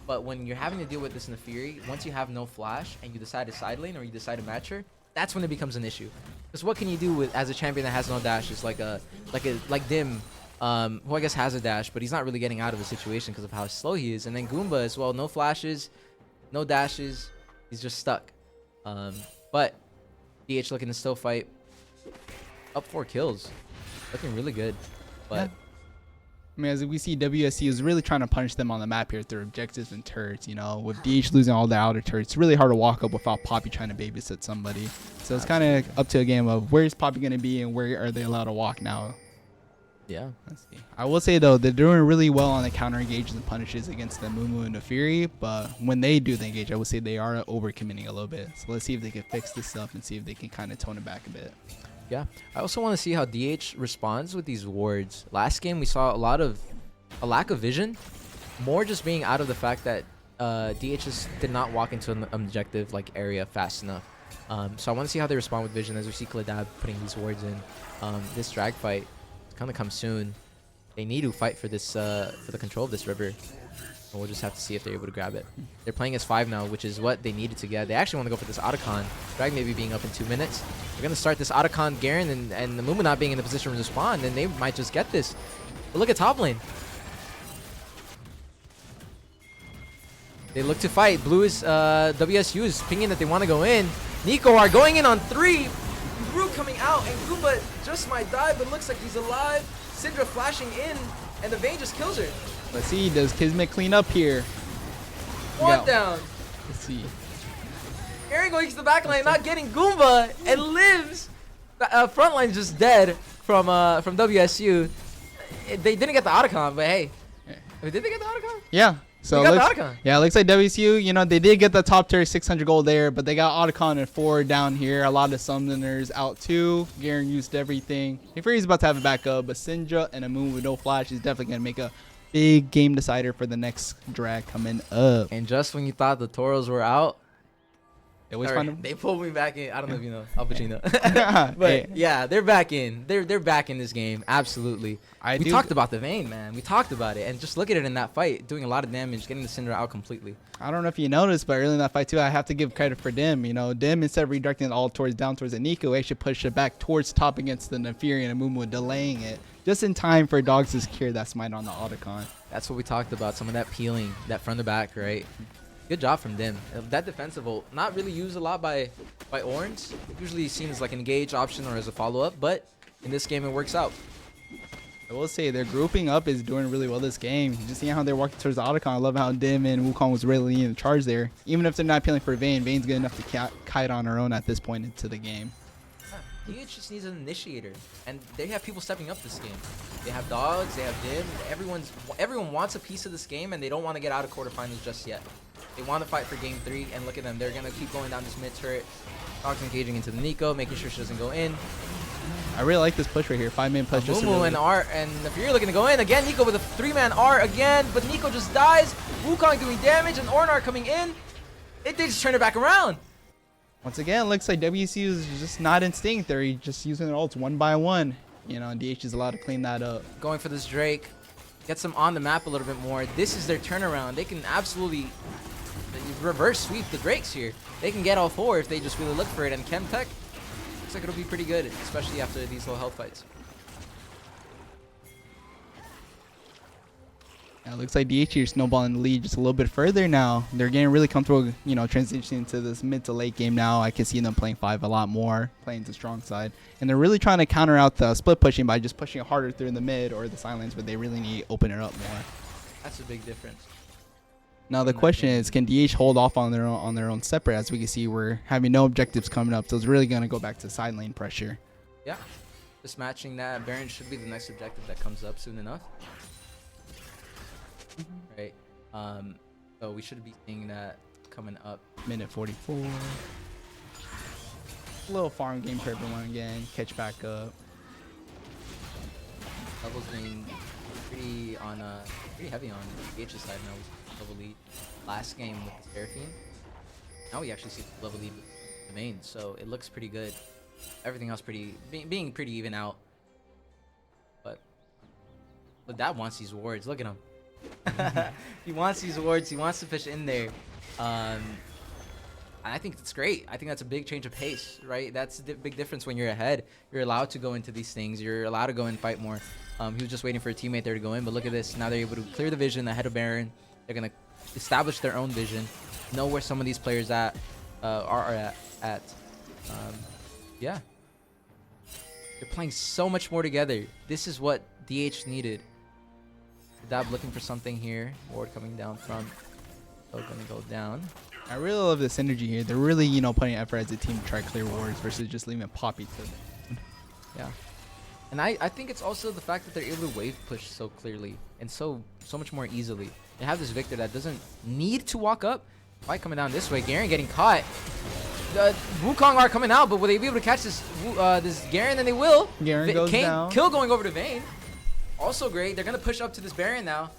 but when you're having to deal with this in the Fury, once you have no flash and you decide to side lane or you decide to match her, that's when it becomes an issue. Because what can you do with as a champion that has no dash? Is like Dim, who I guess has a dash, but he's not really getting out of the situation because of how slow he is. And then Goomba as well, no flashes, no dashes, he's just stuck. But DH looking to still fight. Up 4 kills, looking really good. But yeah. I mean, as we see, WSC is really trying to punish them on the map here through objectives and turrets. You know, with DH losing all the outer turrets, it's really hard to walk up without Poppy trying to babysit somebody. So it's kind of up to a game of where's Poppy going to be and where are they allowed to walk now. yeah, Let's see. I will say, though, they're doing really well on the counter engages and punishes against the Mumu and the Fury. But when they do the engage, I would say they are overcommitting a little bit. So let's see if they can fix this stuff and see if they can kind of tone it back a bit. yeah. I also want to see how DH responds with these wards. Last game we saw a lack of vision, more just being out of the fact that DH just did not walk into an objective like area fast enough. So I want to see how they respond with vision as we see Cladab putting these wards in. This drag fight is gonna come soon. They need to fight for this for the control of this river. And we'll just have to see if they're able to grab it. They're playing as 5 now, which is what they needed to get. They actually want to go for this Otacon. Drag maybe being up in 2 minutes. They're going to start this Otacon Garen and the Mumu not being in the position to respond, and they might just get this. But look at top lane. They look to fight. Blue is, WSU is pinging that they want to go in. NeCC are going in on 3. Gru coming out, and Goomba just might die, but looks like he's alive. Syndra flashing in, and the Vayne just kills her. Let's see, does Kismet clean up here? One down. Let's see. Aaron going to the back line, not getting Goomba, and lives. The front line just dead from WSU. They didn't get the Otacon, but hey. Did they get the Otacon? Yeah. So They got the Otacon. yeah, looks like WSU, you know, they did get the top tier 600 gold there, but they got Otacon and 4 down here. A lot of summoners out too. Garen used everything. Fury's about to have it back up, but Syndra and a Moon with no flash is definitely going to make a big game decider for the next drag coming up. And just when you thought the Toros were out, They always Or find them. they pulled me back in. I don't know if you know Al Pacino. But Hey, yeah, they're back in. They're back in this game. Absolutely. I We do- talked about the Vayne, man. We talked about it, and just look at it in that fight, doing a lot of damage, getting the Syndra out completely. I don't know if you noticed, but early in that fight too, I have to give credit for Dim. You know, Dim, instead of redirecting it all down towards the Nico, actually pushed it back towards top against the Neferi and Amumu, delaying it just in time for Dogs to secure that smite on the Otacon. That's what we talked about. Some of that peeling, that front to back, right? Good job from Dim. That defensive ult, not really used a lot by Orange. Usually seen as like an engage option or as a follow-up, but in this game it works out. I will say their grouping up is doing really well this game. Just seeing how they're walking towards the Otacon. I love how Dim and Wukong was really leading the charge there. Even if they're not peeling for Vayne, Vayne's good enough to kite on her own at this point into the game. DH just needs an initiator, and they have people stepping up this game. They have Dogs, they have Dim. Everyone wants a piece of this game, and they don't want to get out of quarterfinals just yet. They want to fight for game 3, and look at them. They're gonna keep going down this mid turret. Dogs engaging into the Nico, making sure she doesn't go in. I really like this push right here. 5-man push. Just to Mumu really and R, and if you're looking to go in again, Nico with a 3-man R again, but Nico just dies. Wukong doing damage, and Ornar coming in. They just turn it back around. Once again, it looks like WC is just not in sync. They're just using their ults one by one. You know, and DH is allowed to clean that up. Going for this Drake, gets them on the map a little bit more. This is their turnaround. They can absolutely reverse sweep the Drakes here. They can get all 4 if they just really look for it. And Chemtech looks like it'll be pretty good, especially after these low health fights. Yeah, it looks like DH here snowballing the lead just a little bit further now. They're getting really comfortable, you know, transitioning to this mid to late game now. I can see them playing 5 a lot more, playing the strong side. And they're really trying to counter out the split pushing by just pushing harder through the mid or the silence, but they really need to open it up more. That's a big difference. Now the question is, can DH hold off on their own separate? As we can see, we're having no objectives coming up, so it's really going to go back to side lane pressure. Yeah, just matching that. Baron should be the next objective that comes up soon enough. Right. So we should be seeing that coming up. Minute 44. A little farm game for everyone again. Catch back up. Levels being pretty heavy on DH's side now. Level lead last game with the Seraphine. Now we actually see the level lead with the main, so it looks pretty good. Everything else being pretty even out. But that wants these wards. Look at him. He wants these wards. He wants to fish in there. And I think it's great. I think that's a big change of pace, right? That's the big difference when you're ahead. You're allowed to go into these things. You're allowed to go and fight more. He was just waiting for a teammate there to go in, but look at this. Now they're able to clear the vision ahead of Baron. They're going to establish their own vision, know where some of these players are at. Yeah. They're playing so much more together. This is what DH needed. Dab looking for something here. Ward coming down front. So going to go down. I really love this energy here. They're really, you know, putting effort as a team to try to clear wards versus just leaving Poppy to them. Yeah. And I think it's also the fact that they're able to wave push so clearly and so much more easily. They have this Victor that doesn't need to walk up. Fight coming down this way. Garen getting caught. Wukong are coming out, but will they be able to catch this Garen? Then they will. Garen goes down. Kill going over to Vayne. Also great. They're going to push up to this Baron now.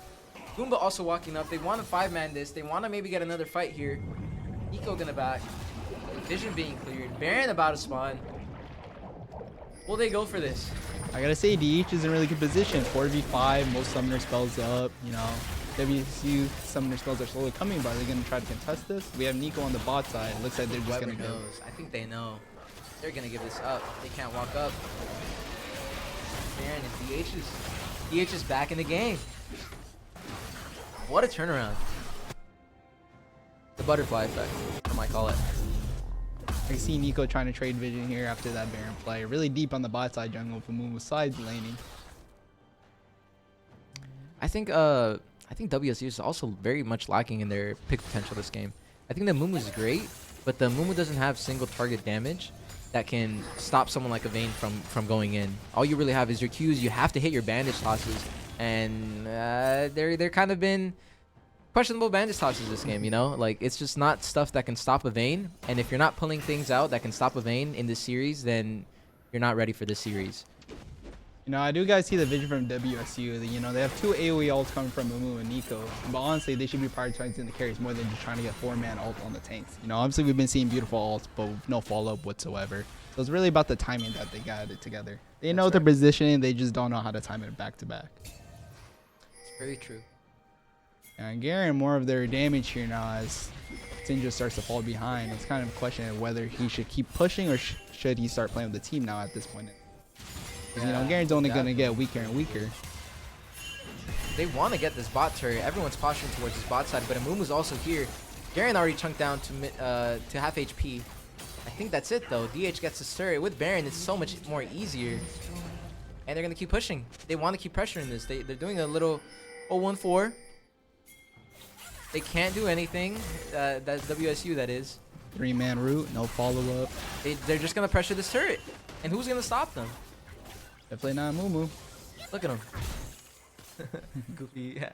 Goomba also walking up. They want to 5-man this. They want to maybe get another fight here. Eco gonna back. Vision being cleared. Baron about to spawn. Will they go for this? I gotta say, DH is in a really good position. 4v5, most summoner spells up. You know, WSU summoner spells are slowly coming, but are they gonna try to contest this? We have Nico on the bot side. It looks like they're just Whoever gonna go. knows. I think they know. They're gonna give this up. They can't walk up. Baron and DH is back in the game. What a turnaround. The butterfly effect, I might call it. I see Nico trying to trade vision here after that Baron play. Really deep on the bot side jungle for Moon with side laning. I think WSU is also very much lacking in their pick potential this game. I think the Mumu is great, but the Mumu doesn't have single target damage that can stop someone like a Vayne from going in. All you really have is your Qs. You have to hit your bandage tosses, and they're kind of been questionable bandage tosses this game, you know? Like, it's just not stuff that can stop a Vayne, and if you're not pulling things out that can stop a Vayne in this series, then you're not ready for this series. You know, I do guys see the vision from WSU. You know, they have 2 AoE ults coming from Mumu and Nico. But honestly, they should be prioritizing the carries more than just trying to get 4-man ult on the tanks. You know, obviously we've been seeing beautiful ults, but with no follow-up whatsoever. So it's really about the timing that they got it together. They know their positioning, they just don't know how to time it back to back. Very true. And Garen more of their damage here now as Syndra starts to fall behind. It's kind of a question of whether he should keep pushing or should he start playing with the team now at this point. Because, you know, Garen's only going to get weaker and weaker. They want to get this bot turret. Everyone's posturing towards this bot side, but Amumu's also here. Garen already chunked down to half HP. I think that's it, though. DH gets this turret. With Baron, it's so much more easier. And they're going to keep pushing. They want to keep pressuring this. They're doing a little 0-1-4. They can't do anything. That's WSU, that is. 3-man route, no follow-up. They're just going to pressure this turret. And who's going to stop them? Definitely not Mumu. Look at him. Goofy. Yeah.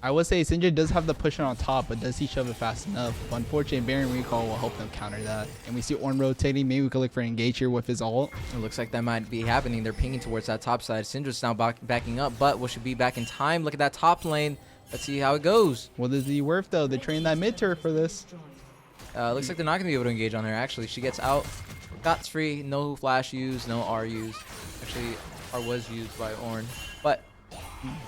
I would say Syndra does have the push on top, but does he shove it fast enough? But unfortunately, Baron recall will help them counter that. And we see Ornn rotating. Maybe we could look for engage here with his ult. It looks like that might be happening. They're pinging towards that top side. Syndra's now backing up, but we should be back in time. Look at that top lane. Let's see how it goes. What is he worth, though? They trained that mid turret for this. Looks like they're not going to be able to engage on her, actually. She gets out. Scott's free. No flash used. No R used. Actually, R was used by Ornn. But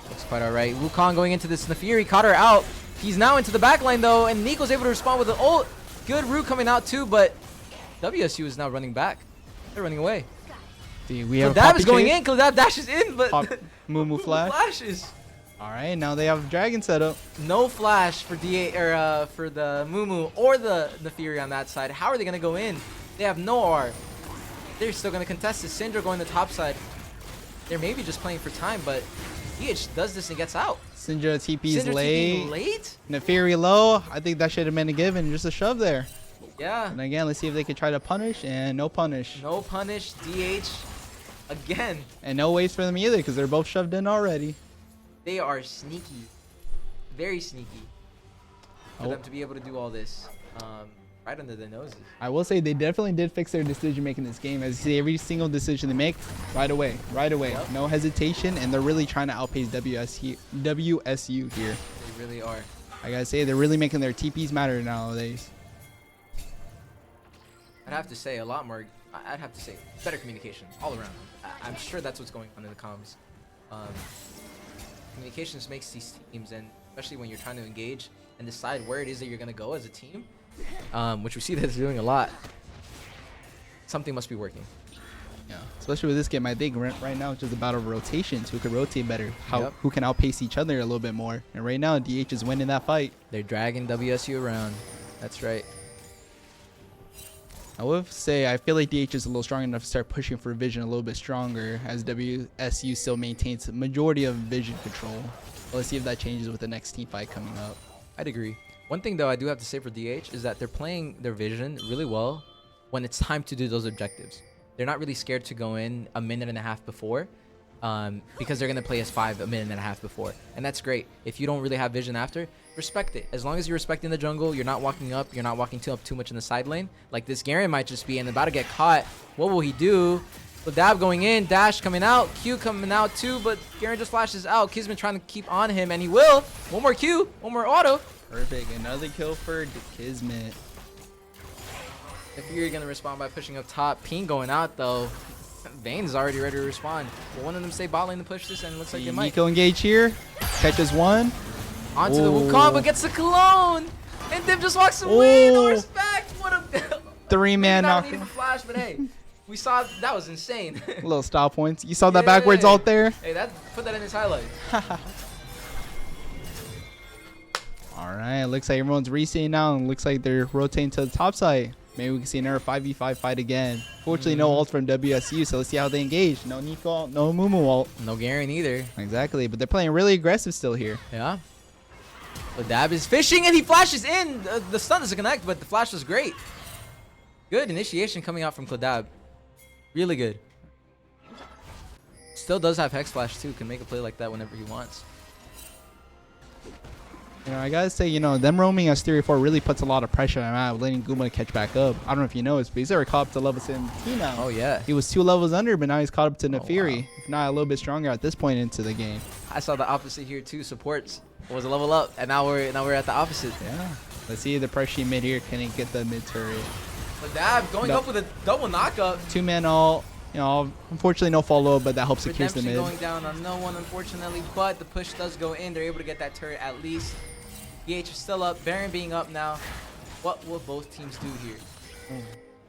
looks quite all right. Wukong going into this Nefiri. Caught her out. He's now into the back line, though. And Nico's able to respond with an ult. Good root coming out, too. But WSU is now running back. They're running away. See, we have Kladab is going in. Kladab dashes in, but Mumu flash. Flashes. All right, now they have Dragon set up. No flash for for the Mumu or the Nefiri on that side. How are they gonna go in? They have no R. They're still gonna contest this. Syndra going the top side. They're maybe just playing for time, but DH does this and gets out. Syndra TP's Syndra late. TP late? Nefiri low. I think that should have been a given. Just a shove there. Yeah. And again, let's see if they could try to punish, and no punish. No punish. DH again. And no waste for them either, because they're both shoved in already. They are sneaky. Very sneaky. For them to be able to do all this. Right under their noses. I will say they definitely did fix their decision making this game. As you see, every single decision they make, right away. Yep. No hesitation, and they're really trying to outpace WSU here. They really are. I gotta say, they're really making their TPs matter nowadays. I'd have to say a lot more. I'd have to say better communication all around. I'm sure that's what's going on in the comms. Communications makes these teams, and especially when you're trying to engage and decide where it is that you're going to go as a team, which we see that it's doing a lot. Something must be working. Yeah, especially with this game, I think right now it's just about a rotations. Who can rotate better? Yep. Who can outpace each other a little bit more? And right now, DH is winning that fight. They're dragging WSU around. That's right. I would say I feel like DH is a little strong enough to start pushing for vision a little bit stronger, as WSU still maintains the majority of vision control. But let's see if that changes with the next team fight coming up. I'd agree. One thing, though, I do have to say for DH is that they're playing their vision really well when it's time to do those objectives. They're not really scared to go in a minute and a half before, because they're going to play as 5 a minute and a half before. And that's great. If you don't really have vision after, respect it. As long as you're respecting the jungle, you're not walking up, you're not walking up too much in the side lane. Like this Garen might just be and about to get caught. What will he do? Dab going in, dash coming out, Q coming out too, but Garen just flashes out. Kismet trying to keep on him, and he will. One more Q, one more auto. Perfect. Another kill for Kismet. If you're going to respond by pushing up top, Ping going out though. Vane's already ready to respond. Will one of them stay bot lane to push this, and it looks like they might. Nico engage here. Catches one. Onto the Wukong, but gets the clone. And Dim just walks away. No respect. What a 3-man not knock. need for flash, but hey, we saw that was insane. Little stop points. You saw that backwards ult there? Hey, put that in his highlight. All right, looks like everyone's resetting now, and looks like they're rotating to the top side. Maybe we can see another 5v5 fight again. Fortunately, no ult from WSU, so let's see how they engage. No Nico ult, no Mumu ult. No Garen either. Exactly, but they're playing really aggressive still here. Yeah. Dab is fishing, and he flashes in. The stun doesn't connect, but the flash was great. Good initiation coming out from Kladab. Really good. Still does have Hex Flash too. Can make a play like that whenever he wants. You know, I gotta say, you know, them roaming as 3-4 really puts a lot of pressure on Matt, letting Guma catch back up. I don't know if you noticed, but he's already caught up to level 17 now. Oh yeah. He was 2 levels under, but now he's caught up to Oh, Nefiri. wow. If not, a little bit stronger at this point into the game. I saw the opposite here too. Supports was a level up, and now we're at the opposite. Yeah. Let's see the pressure mid here. Can he get the mid turret? But Dab going up with a double knockup. 2-man ult. You know, unfortunately no follow-up, but that helps secure the Redemption mid. going down on no one, unfortunately, but the push does go in. They're able to get that turret at least. DH is still up. Baron being up now. What will both teams do here?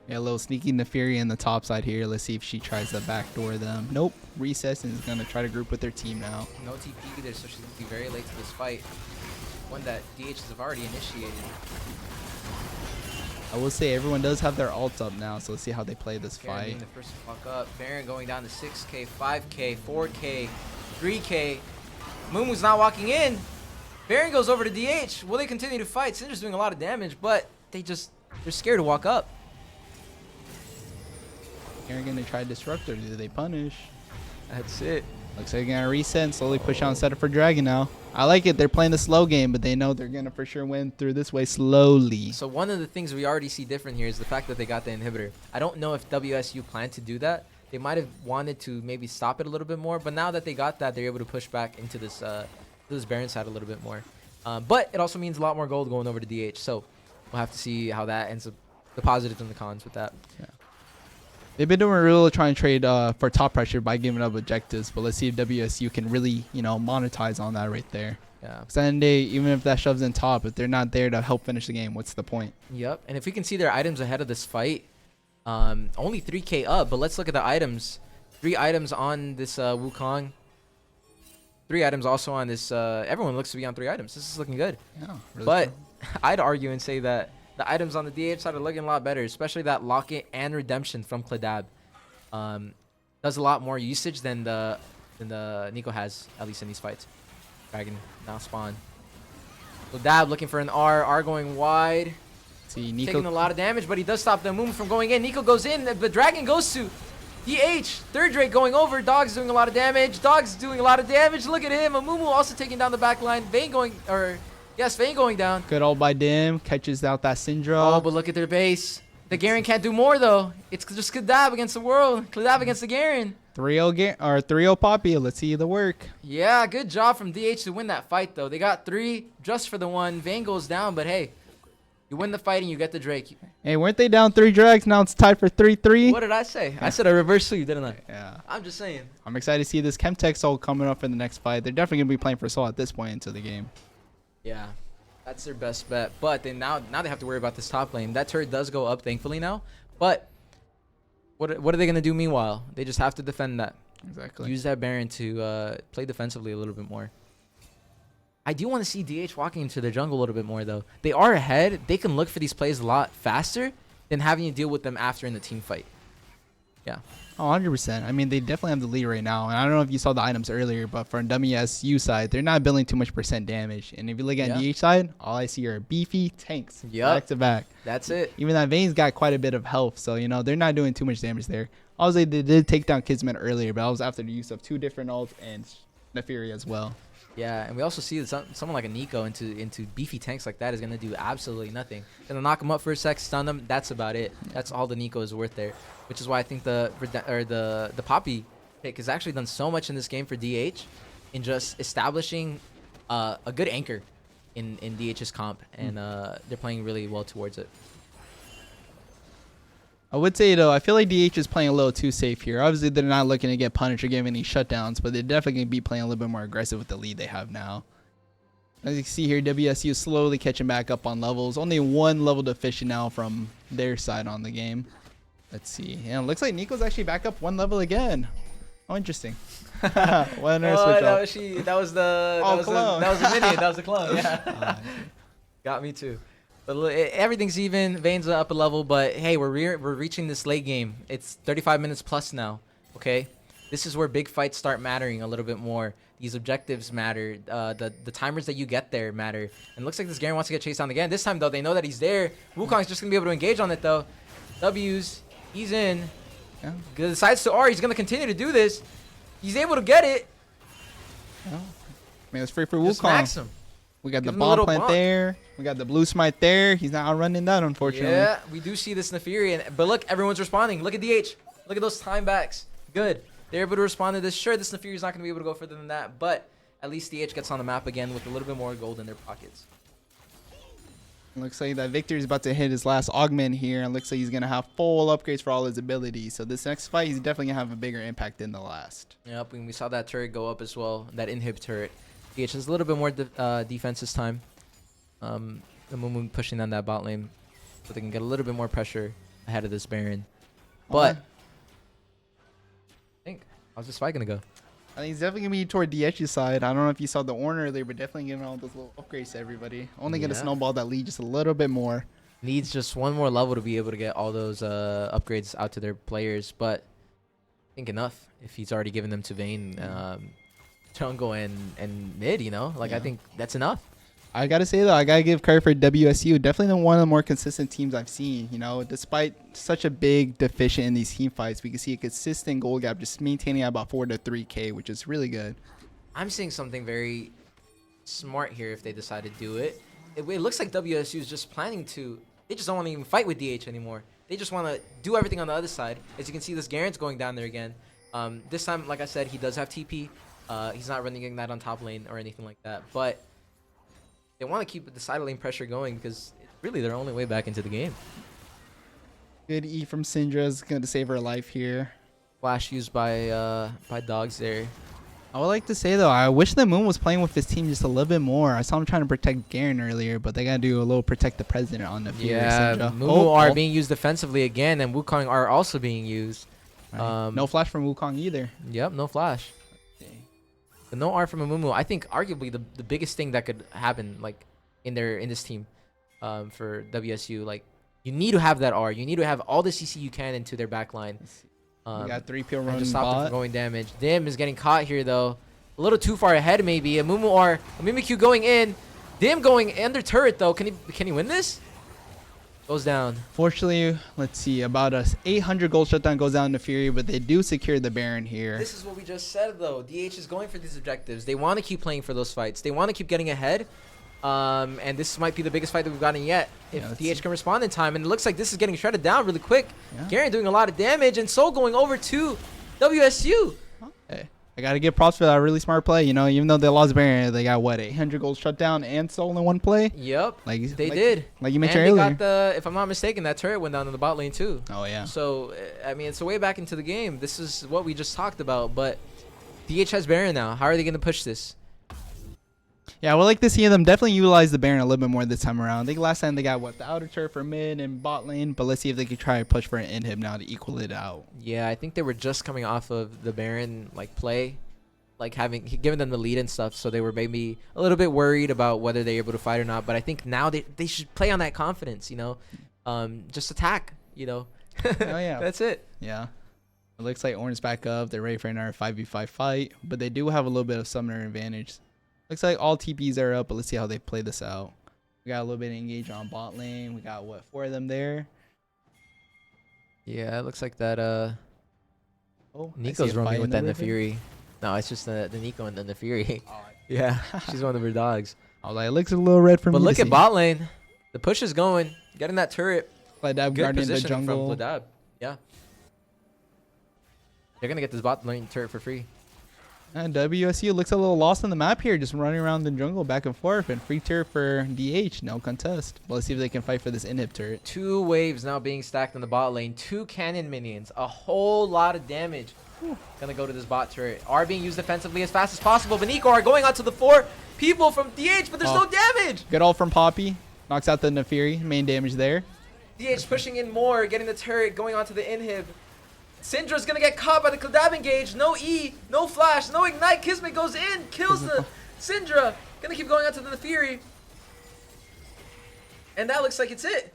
Yeah, a little sneaky Nefiri in the top side here. Let's see if she tries to backdoor them. Nope. Recess and is going to try to group with their team now. No TP either, so she's going to be very late to this fight. One that DHs have already initiated. I will say everyone does have their ults up now, so let's see how they play this Baron fight. being the first to fuck up. Baron going down to 6k, 5k, 4k, 3k. Mumu's not walking in. Baron goes over to DH. Will they continue to fight? Syndra's doing a lot of damage, but they're scared to walk up. They're going to try to disrupt her. Do they punish? That's it. Looks like they're going to reset and slowly push on set up for Dragon now. I like it. They're playing the slow game, but they know they're going to for sure win through this way slowly. So one of the things we already see different here is the fact that they got the inhibitor. I don't know if WSU planned to do that. They might have wanted to maybe stop it a little bit more, but now that they got that, they're able to push back into this Baron side a little bit more. But it also means a lot more gold going over to DH. So we'll have to see how that ends up, the positives and the cons with that. Yeah. They've been doing really trying to trade for top pressure by giving up objectives, but let's see if WSU can really, you know, monetize on that right there. Yeah. Because at the end of the day, even if that shoves in top, if they're not there to help finish the game, what's the point? Yep. And if we can see their items ahead of this fight, only 3k up, but let's look at the items. 3 items on this Wukong. 3 items also on this. Everyone looks to be on 3 items. This is looking good. Yeah, really But strong. I'd argue and say that the items on the DH side are looking a lot better, especially that Locket and Redemption from Cladab. Does a lot more usage than the Nico has, at least in these fights. Dragon now spawn. Cladab looking for an R going wide. See, Nico. Taking a lot of damage, but he does stop the Mumu from going in. Nico goes in, the Dragon goes to DH. Third Drake going over. Dog's doing a lot of damage. Dog's doing a lot of damage. Look at him. Mumu also taking down the back line. Vayne going down. Good all by Dim. Catches out that Syndra. Oh, but look at their base. The Garen can't do more, though. It's just Cladab against the world. Cladab against the Garen. 3-0 Poppy. Let's see the work. Yeah, good job from DH to win that fight, though. They got 3 just for the 1. Vayne goes down, but hey, you win the fight and you get the Drake. Hey, weren't they down 3 drags? Now it's tied for 3-3. What did I say? I said a reverse sweep, didn't I? Yeah. I'm just saying. I'm excited to see this Chemtech Soul coming up in the next fight. They're definitely going to be playing for Soul at this point into the game. Yeah, that's their best bet. But then now they have to worry about this top lane. That turret does go up, thankfully, now. But what are they going to do meanwhile? They just have to defend that. Exactly. Use that Baron to play defensively a little bit more. I do want to see DH walking into the jungle a little bit more, though. They are ahead. They can look for these plays a lot faster than having to deal with them after in the team fight. Yeah. Oh, 100%. I mean, they definitely have the lead right now. And I don't know if you saw the items earlier, but for WSU side, they're not building too much % damage. And if you look at DH side, all I see are beefy tanks back to back. That's it. Even that Vayne's got quite a bit of health. So, you know, they're not doing too much damage there. Obviously, they did take down Kismet earlier, but that was after the use of 2 different ults and Nefiri as well. Yeah, and we also see that someone like a Nico into beefy tanks like that is going to do absolutely nothing. Gonna knock him up for a sec, stun him. That's about it. That's all the Nico is worth there, which is why I think the Poppy pick has actually done so much in this game for DH in just establishing a good anchor in DH's comp, and they're playing really well towards it. I would say, though, I feel like DH is playing a little too safe here. Obviously, they're not looking to get punished or give any shutdowns, but they're definitely going to be playing a little bit more aggressive with the lead they have now. As you can see here, WSU is slowly catching back up on levels. Only 1 level deficient now from their side on the game. Let's see. Yeah, it looks like Nico's actually back up 1 level again. Oh, interesting. What a nurse switch up. That was the minion. That was the clone. Yeah. Got me too. But everything's even. Vayne's up a level, but hey, we're reaching this late game. It's 35 minutes plus now. Okay, this is where big fights start mattering a little bit more. These objectives matter. The timers that you get there matter. And it looks like this Garen wants to get chased down again. This time though, they know that he's there. Wukong's just gonna be able to engage on it though. W's. He's in. Yeah. Decides to R. He's gonna continue to do this. He's able to get it. Oh. Man, it's free for Just Wukong. max him. We got Give the him a bomb little plant bonk. there. We got the blue smite there. He's not outrunning that, unfortunately. Yeah, we do see this Nefiri, but look, everyone's responding. Look at DH. Look at those time backs. Good. They're able to respond to this. Sure, this Nefiri is not going to be able to go further than that, but at least DH gets on the map again with a little bit more gold in their pockets. Looks like that Victor is about to hit his last augment here, and looks like he's going to have full upgrades for all his abilities. So this next fight, he's definitely going to have a bigger impact than the last. Yep, and we saw that turret go up as well, that inhib turret. DH has a little bit more defense this time. The Mumu pushing on that bot lane so they can get a little bit more pressure ahead of this Baron. But I think, how's this fight going to go? I think he's definitely going to be toward DH's side. I don't know if you saw the Ornn earlier, but definitely giving all those little upgrades to everybody. Only going to Yeah. snowball that lead just a little bit more. Needs just one more level to be able to get all those upgrades out to their players, but I think enough if he's already given them to Vayne, jungle, and mid, you know? Like, I Yeah. think that's enough. I gotta say though, I gotta give credit for WSU. Definitely one of the more consistent teams I've seen. You know, despite such a big deficient in these team fights, we can see a consistent goal gap, just maintaining at about 4 to 3K, which is really good. I'm seeing something very smart here if they decide to do it. It looks like WSU is just planning to. They just don't want to even fight with DH anymore. They just want to do everything on the other side. As you can see, this Garen's going down there again. This time, like I said, he does have TP. He's not running that on top lane or anything like that, but they want to keep the side lane pressure going because it's really their only way back into the game. Good E from Syndra's going to save her life here. Flash used by dogs there. I would like to say though, I wish the Moon was playing with his team just a little bit more. I saw him trying to protect Garen earlier, but they gotta do a little protect the president on the field. Yeah, Mumu are being used defensively again, and Wukong are also being used. Right. No flash from Wukong either. Yep, no flash. But no R from Mumu. I think arguably the biggest thing that could happen, like in this team, for WSU, like you need to have that R. You need to have all the CC you can into their backline. We got 3 peel And running just stop them bot. from going damage. Dim is getting caught here though. A little too far ahead maybe. A Mumu or a Mimikyu going in. Dim going under turret though. Can he win this? Goes down. Fortunately, let's see, about a 800 gold shutdown goes down to Fury, but they do secure the Baron here. This is what we just said though. DH is going for these objectives. They want to keep playing for those fights. They want to keep getting ahead. And this might be the biggest fight that we've gotten yet if DH can respond in time. And it looks like this is getting shredded down really quick. Yeah. Garen doing a lot of damage, and Soul going over to WSU. Hey, I gotta give props for that really smart play. You know, even though they lost Baron, they got what, 800 gold shutdown and Soul in one play. Yep, Like they did. Like you mentioned And they earlier. got the, if I'm not mistaken, that turret went down in the bot lane too. Oh yeah. So, I mean, it's a way back into the game. This is what we just talked about, but DH has Baron now. How are they going to push this? Yeah, I would like to see them definitely utilize the Baron a little bit more this time around. I think last time they got what, the outer turret for mid and bot lane, but let's see if they could try to push for an inhib now to equal it out. Yeah, I think they were just coming off of the Baron like play, like giving them the lead and stuff, so they were maybe a little bit worried about whether they're able to fight or not. But I think now they should play on that confidence, you know, just attack, you know. Oh yeah. That's it. Yeah. It looks like Ornn's back up. They're ready for another 5v5 fight, but they do have a little bit of summoner advantage. Looks like all TPs are up, but let's see how they play this out. We got a little bit of engage on bot lane. We got, what, 4 of them there? Yeah, it looks like that. Oh, I see Nico's a fight roaming in with the that river. Nefiri. No, it's just the Nico and the Nefiri. Oh, Yeah, she's one of her dogs. I was like, it looks a little red for me. But look to at see. bot lane. The push is going. Getting that turret. Pladab Good guarding the positioning from jungle. Pladab. Yeah. They're going to get this bot lane turret for free. And WSU looks a little lost on the map here, just running around the jungle back and forth. And free turret for DH, no contest. Well, let's see if they can fight for this inhib turret. 2 waves now being stacked in the bot lane. 2 cannon minions. A whole lot of damage. Gonna go to this bot turret. R being used defensively as fast as possible. But Nico are going onto the 4 people from DH, but there's no damage. Good ult from Poppy. Knocks out the Nefiri. Main damage there. DH pushing in more, getting the turret, going onto the inhib. Syndra's gonna get caught by the Kladab engage. No E, no flash, no ignite. Kismet goes in, kills the Syndra. Gonna keep going onto the Nefiri. And that looks like it's it.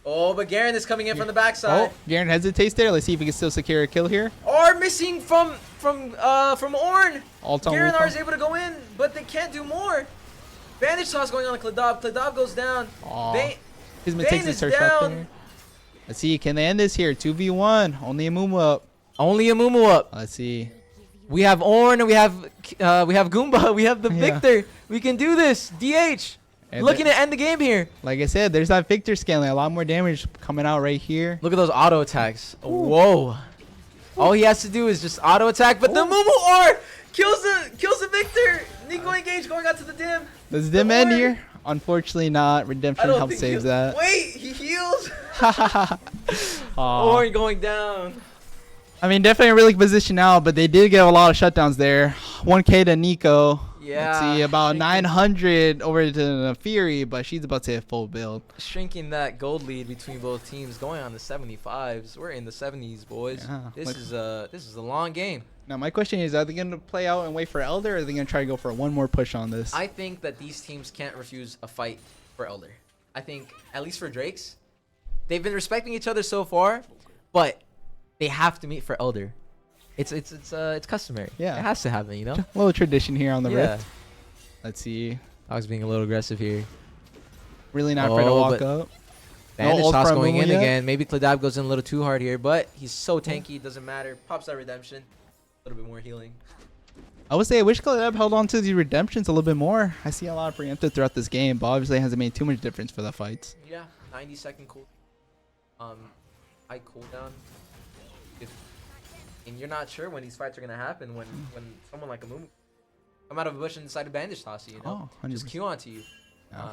Oh, but Garen is coming in from the backside. Oh, Garen hesitates there. Let's see if he can still secure a kill here. R missing from Ornn. Ult on Garen R Wukong. is able to go in, but they can't do more. Bandage toss going on to Kladab. Kladab goes down. Aw. Kismet Vayne takes the is search up down. there. Let's see, can they end this here? 2v1. Only a Mumu up. Only a Mumu up. Let's see. We have Ornn, and we have Goomba, we have the Yeah. Victor. We can do this. DH And looking to end the game here. Like I said, there's that Victor scaling. A lot more damage coming out right here. Look at those auto attacks. Whoa. All he has to do is just auto attack, but the Mumu R kills the Victor. Nico engage going out to the dim. Does Dim end Ornn. here? Unfortunately not. I Redemption don't helps think saves he- that. Wait, he heals. Aw. Ornn going down. I mean, definitely a really good position now, but they did get a lot of shutdowns there. 1K to Nico. Yeah. Let's see, about shrinking- 900 over to the Fury, but she's about to hit full build. Shrinking that gold lead between both teams, going on the 75s. We're in the 70s, boys. Yeah, This like- is a long game. Now, my question is, are they going to play out and wait for Elder, or are they going to try to go for one more push on this? I think that these teams can't refuse a fight for Elder. I think, at least for Drakes, they've been respecting each other so far, but they have to meet for Elder. It's customary. Yeah. It has to happen, you know? A little tradition here on the Yeah. Rift. Let's see. I was being a little aggressive here. Really not afraid to Oh, walk but- up. Bandage ult toss from going Mumu in yet? again. Maybe Kladab goes in a little too hard here, but he's so tanky, it doesn't matter. Pops that redemption. A little bit more healing. I would say I wish Caleb held on to the redemptions a little bit more. I see a lot of preemptive throughout this game, but obviously it hasn't made too much difference for the fights. Yeah, 90-second cool. High cooldown. And you're not sure when these fights are gonna happen. When someone like a Mumu come out of a bush and decide to bandage toss you, you know, Oh, just 100%. Q onto you. Yeah.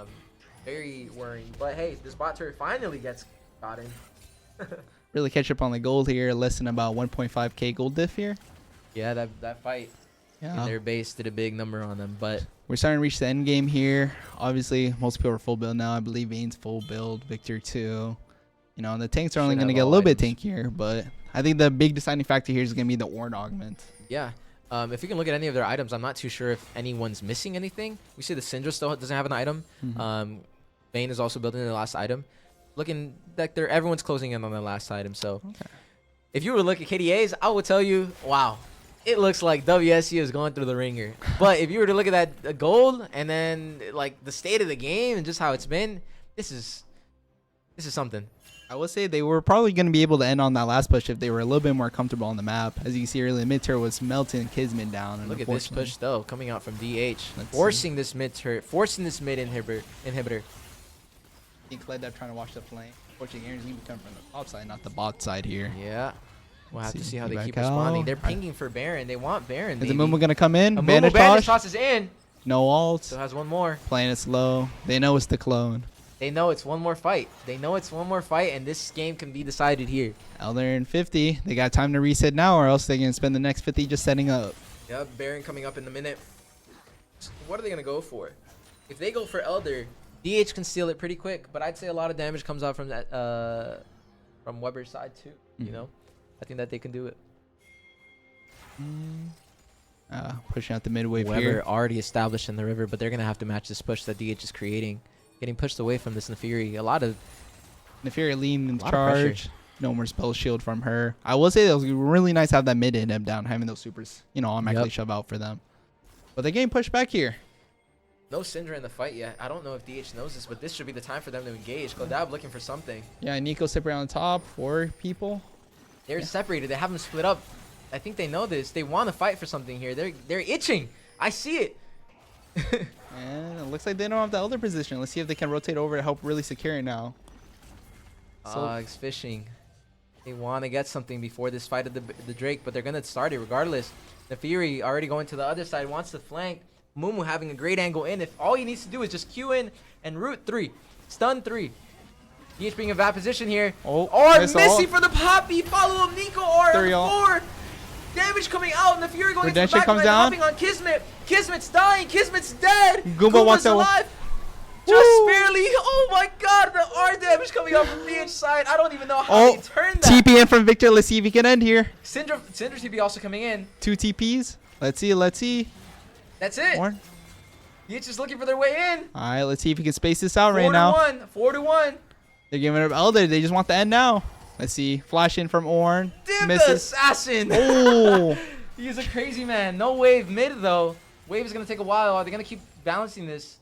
Very worrying. But hey, this bot turret finally gets got in. Really catch up on the gold here. Less than about 1.5k gold diff here. Yeah, that fight in Yeah. their base did a big number on them, but We're starting to reach the end game here. Obviously, most people are full build now. I believe Vayne's full build. Victor too. You know, and the tanks are only Should going to have get a all little bit items. tankier, but I think the big deciding factor here is going to be the Ornn augment. yeah. If you can look at any of their items, I'm not too sure if anyone's missing anything. We see the Syndra still doesn't have an item. Vayne is also building the last item. Looking like everyone's closing in on the last item. So if you were to look at KDAs, I would tell you, wow, it looks like WSU is going through the ringer. But if you were to look at that gold and then like the state of the game and just how it's been, this is something. I would say they were probably going to be able to end on that last push if they were a little bit more comfortable on the map. As you can see earlier, mid turret was melting Kismet down. And Look at this unfortunately- push though, coming out from DH, Let's forcing this mid turret, forcing this mid inhibitor. I think Cledab trying to watch the flank. Fortunately, Aaron's going to be coming from the top side, not the bot side here. Yeah. We'll have to see how they Back keep responding. out. They're pinging for Baron. They want Baron. Is the baby. Mumu going to come in? A Mumu Bandage bandage toss? toss is in. No ult. Still has one more. Playing it slow. They know it's the clone. They know it's one more fight. They know it's one more fight, and this game can be decided here. Elder in 50. They got time to reset now, or else they're going to spend the next 50 just setting up. Yep, Baron coming up in a minute. What are they gonna go for? If they go for Elder, DH can steal it pretty quick, but I'd say a lot of damage comes out from that from Weber's side too. You know, I think that they can do it. Pushing out the mid wave Weber here. already established in the river, but they're gonna have to match this push that DH is creating. Getting pushed away from this Nefiri. A lot of Nefiri lean in lot of pressure. charge. No more spell shield from her. I will say that it was really nice to have that mid hit him down, having those supers, you know, automatically Yep. shove out for them. But they're getting pushed back here. no Syndra in the fight yet. I don't know if DH knows this, but this should be the time for them to engage. Kladab looking for something. Yeah, Nico separated on top. 4 people. They're separated. They haven't split up. I think they know this. They want to fight for something here. They're itching. I see it. And it looks like they don't have the elder position. Let's see if they can rotate over to help really secure it now. It's fishing. They want to get something before this fight of the Drake, but they're going to start it regardless. The Fury already going to the other side, wants to flank. Mumu having a great angle in. If all he needs to do is just Q in and root 3. Stun 3. He's being in bad position here. Oh, Or miss Missy all. for the poppy. Follow up Nico or 3 all. 4. Damage coming out and the Fury going Redemption to the back comes line, down. hopping on Kismet. Kismet's dying. Kismet's dead. Goomba wants Goomba's that one. alive. Just barely. Oh my god, the R damage coming out from DH side. I don't even know how they turned that. TP in from Victor. Let's see if he can end here. Syndra TP also coming in. 2 TPs. Let's see. Let's see. That's it. Ornn. DH is looking for their way in. All right. Let's see if he can space this out 4 right to now. 1. 4 to 1. They're giving it up Elder. They just want the end now. Let's see. Flash in from Ornn. Dim the Misses. assassin. Oh. He's a crazy man. No wave mid though. Wave is gonna take a while. Are they gonna keep balancing this?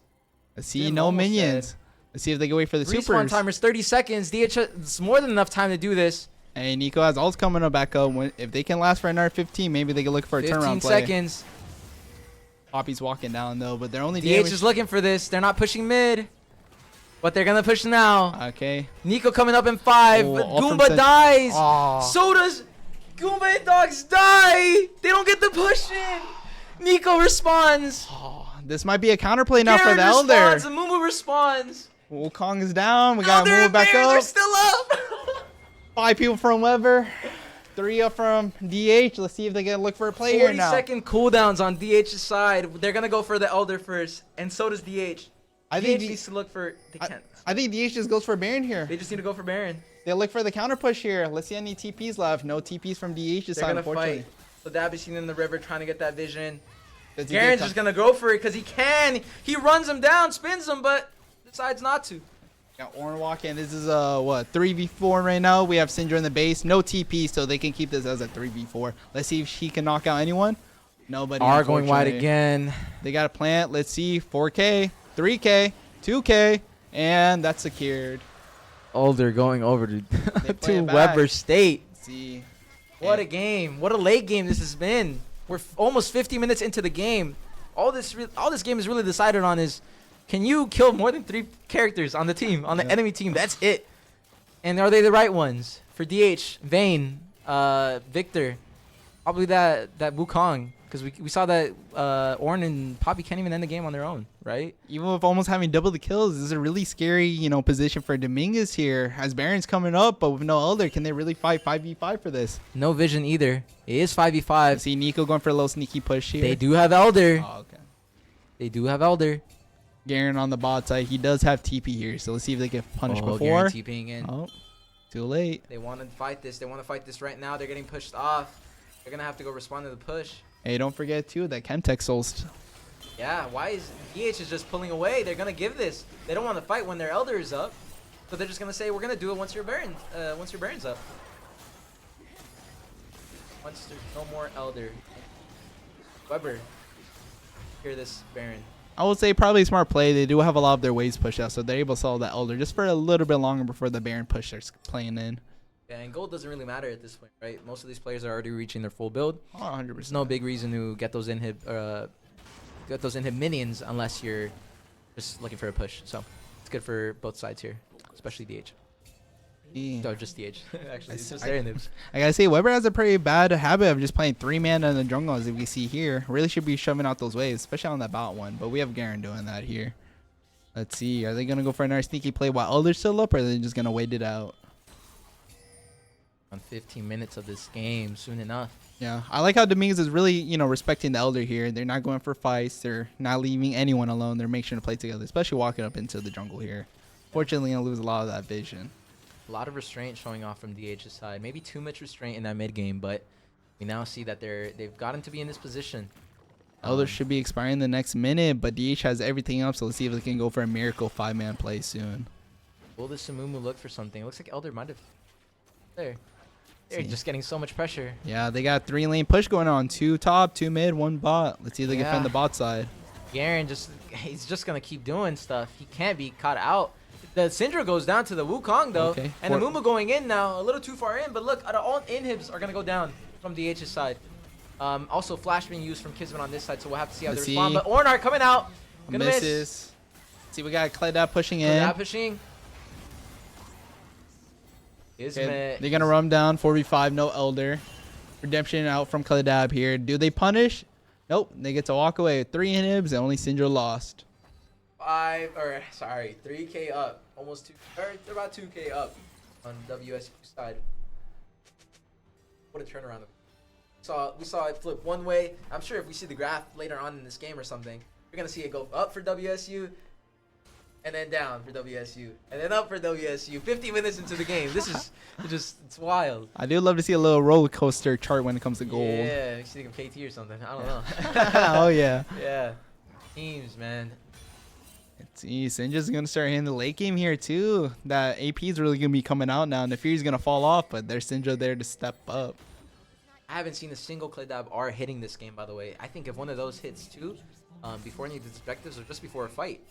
Let's see. Dim No almost minions. dead. Let's see if they can wait for the Respawn supers. timer's 30 seconds. DH has more than enough time to do this. Hey, Nico has ults coming up back up. If they can last for another 15, maybe they can look for a 15 turnaround play. seconds. Poppy's walking down though, but they're only DH is looking for this. They're not pushing mid, but they're gonna push now. Okay. Nico coming up in 5. Oh, all from Goomba dies. Aw. So does Goomba and Dogs die. They don't get the push in. Nico responds. Oh, this might be a counterplay now for Garen the Elder. responds. And Mumu responds. Wukong is down. We got Elder to move and back Baron, they're up. still up. 5 people from Weber. 3 up from DH. Let's see if they can look for a play here now. 40-second cooldowns on DH's side. They're gonna go for the Elder first, and so does DH. I DH think needs to look for. They can't. I think DH just goes for Baron here. They just need to go for Baron. They look for the counter push here. Let's see any TPs left. No TPs from DH's They're side, gonna unfortunately. fight. So Dabby's seen in the river trying to get that vision. Does he Garen's get just gonna go for it because he can. He runs him down, spins him, but decides not to. Got Orn walking. This is what, 3v4 right now. We have Syndra in the base. No TP, so they can keep this as a 3v4. Let's see if she can knock out anyone. Nobody. R going wide unfortunately. again. They got a plant. Let's see. 4K, 3K, 2K, and that's secured. Elder going over to, play to it back. Weber State. Let's see. What a game. What a late game this has been. We're almost 50 minutes into the game. All this game is really decided on is, can you kill more than 3 characters on the team, on the enemy team? That's it. And are they the right ones? For DH, Vayne, Victor, probably that Wukong. Because we saw that Ornn and Poppy can't even end the game on their own, right? Even with almost having double the kills, this is a really scary, position for Dominguez here. As Baron's coming up, but with no Elder, can they really fight 5v5 for this? No vision either. It is I 5v5. see Nico going for a little sneaky push here. They do have Elder. Oh, okay. They do have Elder. Garen on the bot side. He does have TP here, so let's see if they can punish Garen before. TPing in. Oh, too late. They want to fight this. They want to fight this right now. They're getting pushed off. They're going to have to go respond to the push. Hey, don't forget, too, that Chemtech Souls. Yeah, why is DH is just pulling away? They're going to give this. They don't want to fight when their Elder is up. So they're just going to say, we're going to do it once your Baron's up. Once there's no more Elder. Weber. Hear this, Baron. I would say probably a smart play. They do have a lot of their waves pushed out, so they're able to solve that Elder just for a little bit longer before the Baron push starts playing in. Yeah, and gold doesn't really matter at this point, right? Most of these players are already reaching their full build. Oh, 100%. There's no big reason to get those inhib minions unless you're just looking for a push. So it's good for both sides here, especially DH. Yeah. No, just DH. Actually, it's just their inhibs. I gotta say, Weber has a pretty bad habit of just playing 3-man in the jungle, as we see here. Really should be shoving out those waves, especially on that bot one. But we have Garen doing that here. Let's see. Are they gonna go for another sneaky play while Elder's still up, or are they just gonna wait it out? On 15 minutes of this game, soon enough. Yeah, I like how Dominguez is really, respecting the Elder here. They're not going for fights. They're not leaving anyone alone. They're making sure to play together, especially walking up into the jungle here. Fortunately, gonna lose a lot of that vision. A lot of restraint showing off from DH's side. Maybe too much restraint in that mid game, but we now see that they've gotten to be in this position. Elder should be expiring the next minute, but DH has everything up, so let's see if they can go for a miracle 5-man play soon. Will this Samumu look for something? It looks like Elder might have. They're just getting so much pressure. Yeah, they got 3-lane push going on. 2 top, 2 mid, 1 bot. Let's see if they can defend the bot side. Garen he's just gonna keep doing stuff. He can't be caught out. The Syndra goes down to the Wukong though, Okay. and the Mumu going in now, a little too far in. But look, all inhibs are gonna go down from DH's side. Also, flash being used from Kismet on this side, so we'll have to see how they respond. But Ornn coming out, gonna miss. Misses. See, we got Cledab pushing in. Cledab pushing. Okay, they're gonna run down 4v5, no Elder. Redemption out from Cledab here. Do they punish? Nope. They get to walk away with 3 inhibs and only Syndra lost. 3K up, almost 2, or they're about 2K up on WSU side. What a turnaround! We saw it flip one way. I'm sure if we see the graph later on in this game or something, you're gonna see it go up for WSU, and then down for WSU, and then up for WSU. 50 minutes into the game, this is it's wild. I do love to see a little roller coaster chart when it comes to gold. Yeah, you think of KT or something. I don't know. Oh yeah. Yeah, teams, man. Let's see, Syndra's gonna start hitting the late game here too. That AP is really gonna be coming out now, and the Fury's gonna fall off, but there's Syndra there to step up. I haven't seen a single Cledab R hitting this game, by the way. I think if one of those hits too, before any of the objectives or just before a fight,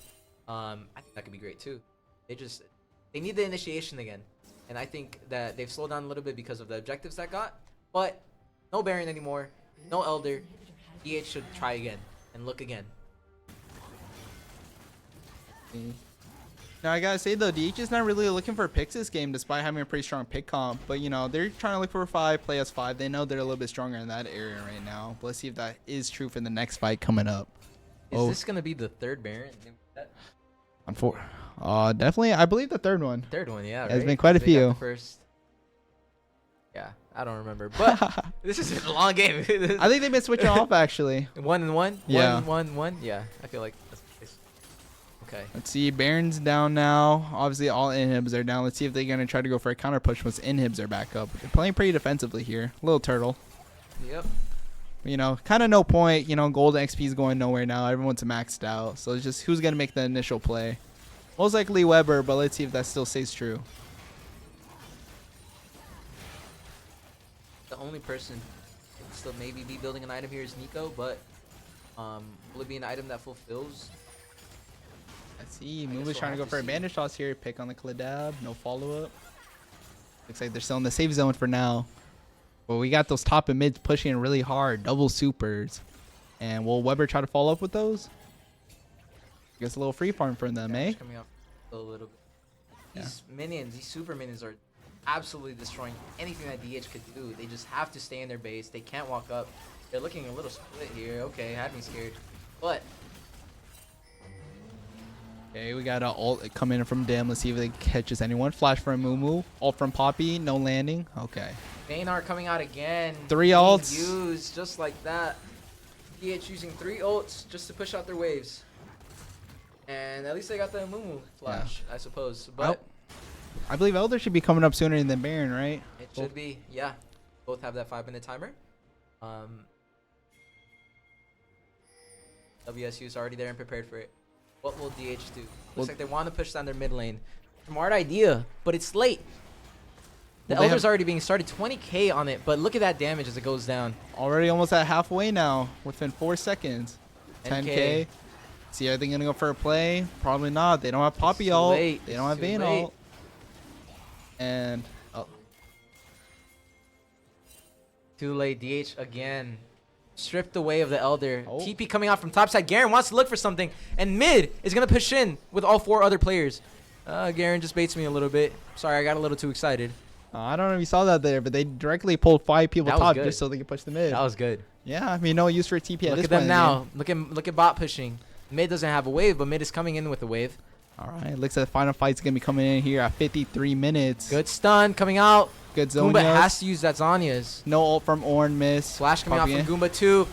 I think that could be great too. They need the initiation again. And I think that they've slowed down a little bit because of the objectives that got. But no Baron anymore. No Elder. DH should try again and look again. Now I gotta say though, DH is not really looking for picks this game, despite having a pretty strong pick comp. But you know, they're trying to look for 5, play as 5. They know they're a little bit stronger in that area right now. But let's see if that is true for the next fight coming up. Is this gonna be the third Baron? Definitely, I believe the third one. Third one, yeah. There's right? been quite a They got few. the first. Yeah, I don't remember, but this is a long game. I think they've been switching off actually. 1-1. Yeah. 1-1. Yeah, I feel like that's the case. Okay. Let's see, Baron's down now. Obviously, all inhibs are down. Let's see if they're gonna try to go for a counter push once inhibs are back up. They're playing pretty defensively here. Little turtle. Yep. You know, kind of no point. You know, gold XP is going nowhere now. Everyone's maxed out. So it's just who's going to make the initial play. Most likely Weber, but let's see if that still stays true. The only person who can still maybe be building an item here is Nico, but will it be an item that fulfills? Let's see. guess Move's we'll trying to have go to for a see. bandage toss here. Pick on the Kladab. No follow-up. Looks like they're still in the safe zone for now. But we got those top and mids pushing really hard. Double supers. And will Weber try to follow up with those? I guess a little free farm for them, eh? Just coming up a little bit. These minions, these super minions are absolutely destroying anything that DH could do. They just have to stay in their base. They can't walk up. They're looking a little split here. Okay, had me scared. But Okay, we got an ult coming in from Dim. Let's see if they catches anyone. Flash from Mumu. Ult from Poppy. No landing. Okay. Vaynar coming out again. 3 Being ults. used just like that. DH using 3 ults just to push out their waves. And at least they got the Mumu flash, I suppose. But I believe Elder should be coming up sooner than Baron, right? it should be, yeah. Both have that 5-minute timer. WSU is already there and prepared for it. What will DH do? Looks like they want to push down their mid lane. Smart idea, but it's late. The Well, they Elder's have- already being started, 20k on it, but look at that damage as it goes down. Already almost at halfway now, within 4 seconds. 10k. 10K. See, are they gonna go for a play? Probably not. They don't have Poppy too ult. late. They It's don't have too Vayne late. ult. And Too late, DH again. Stripped away of the Elder. Oh. TP coming out from topside. Garen wants to look for something, and mid is going to push in with all 4 other players. Garen just baits me a little bit. Sorry, I got a little too excited. I don't know if you saw that there, but they directly pulled 5 people That was top good. just so they could push the mid. That was good. Yeah, I mean, no use for TP at Look this at point them in the game. now. Look at bot pushing. Mid doesn't have a wave, but mid is coming in with a wave. All right, looks like the final fight's gonna be coming in here at 53 minutes. Good stun coming out. Good zone. Goomba has to use that Zanya's. No ult from Orn, miss. Flash coming Poppy out in. from Goomba too.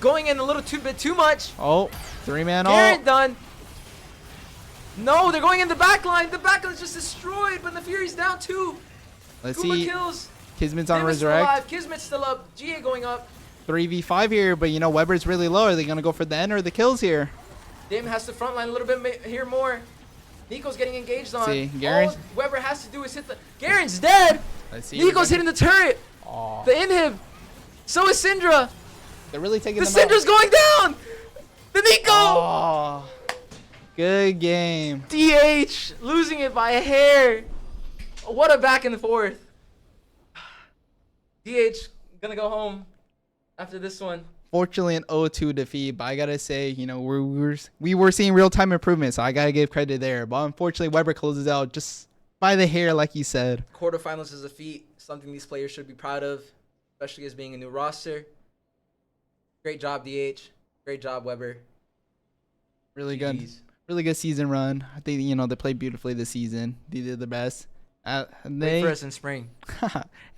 Going in a little bit too much. Oh, 3-man Garen ult. done. No, they're going in the back line. The back line's just destroyed, but the Fury's down too. Let's Goomba see. kills. Kismet's on Dim is still resurrect. alive. Kismet's still up. GA going up. 3v5 here, but you know Weber's really low. Are they gonna go for the end or the kills here? Dim has to frontline a little bit here more. Nico's getting engaged on. See, Garen's- All Weber has to do is hit the... Garen's dead. Let's see. Nico's hitting the turret. Oh, The inhib. So is Syndra. they're really taking The them Syndra's going down. The Nico. out. Oh, good game. DH losing it by a hair. What a back and forth. DH gonna go home after this one. Fortunately, an 0-2 defeat, but I gotta say, you know, we were seeing real time improvement, so I gotta give credit there. But unfortunately, Weber closes out just by the hair, like you said. Quarterfinals is a feat, something these players should be proud of, especially as being a new roster. Great job, DH. Great job, Weber. Really good, GGs. really good season run. I think you know they played beautifully this season. They did the best. Wait They for us in spring.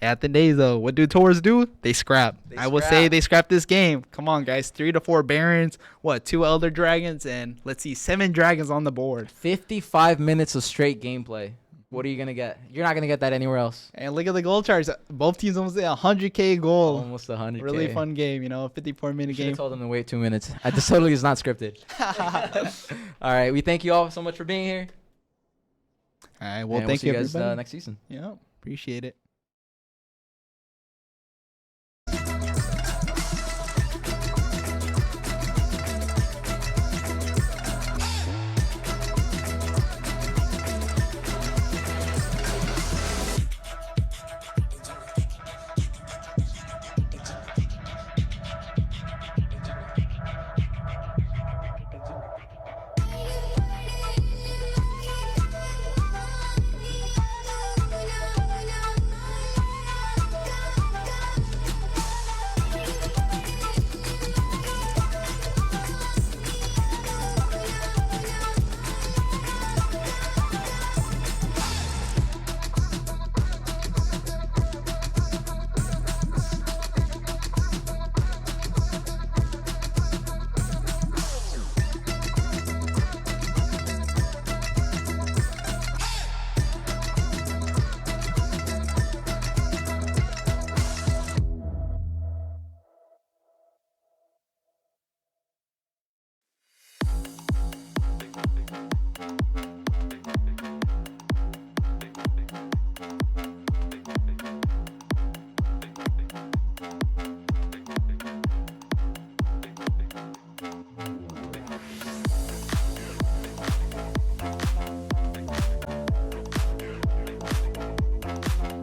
at the days though, what do Taurus do? They scrap. They I will say scrap. they scrap this game. Come on, guys, 3 to 4 Barons, 2 Elder Dragons, and let's see, 7 Dragons on the board. 55 minutes of straight gameplay. What are you gonna get? You're not gonna get that anywhere else. And look at the goal charts. Both teams almost at 100k goal. Almost 100. Really fun game, you know, 54-minute Should have game. told them to wait 2 minutes. This totally is not scripted. All right, we thank you all so much for being here. All right, well, and thank we'll you, see you guys everybody. next season. Yeah, appreciate it.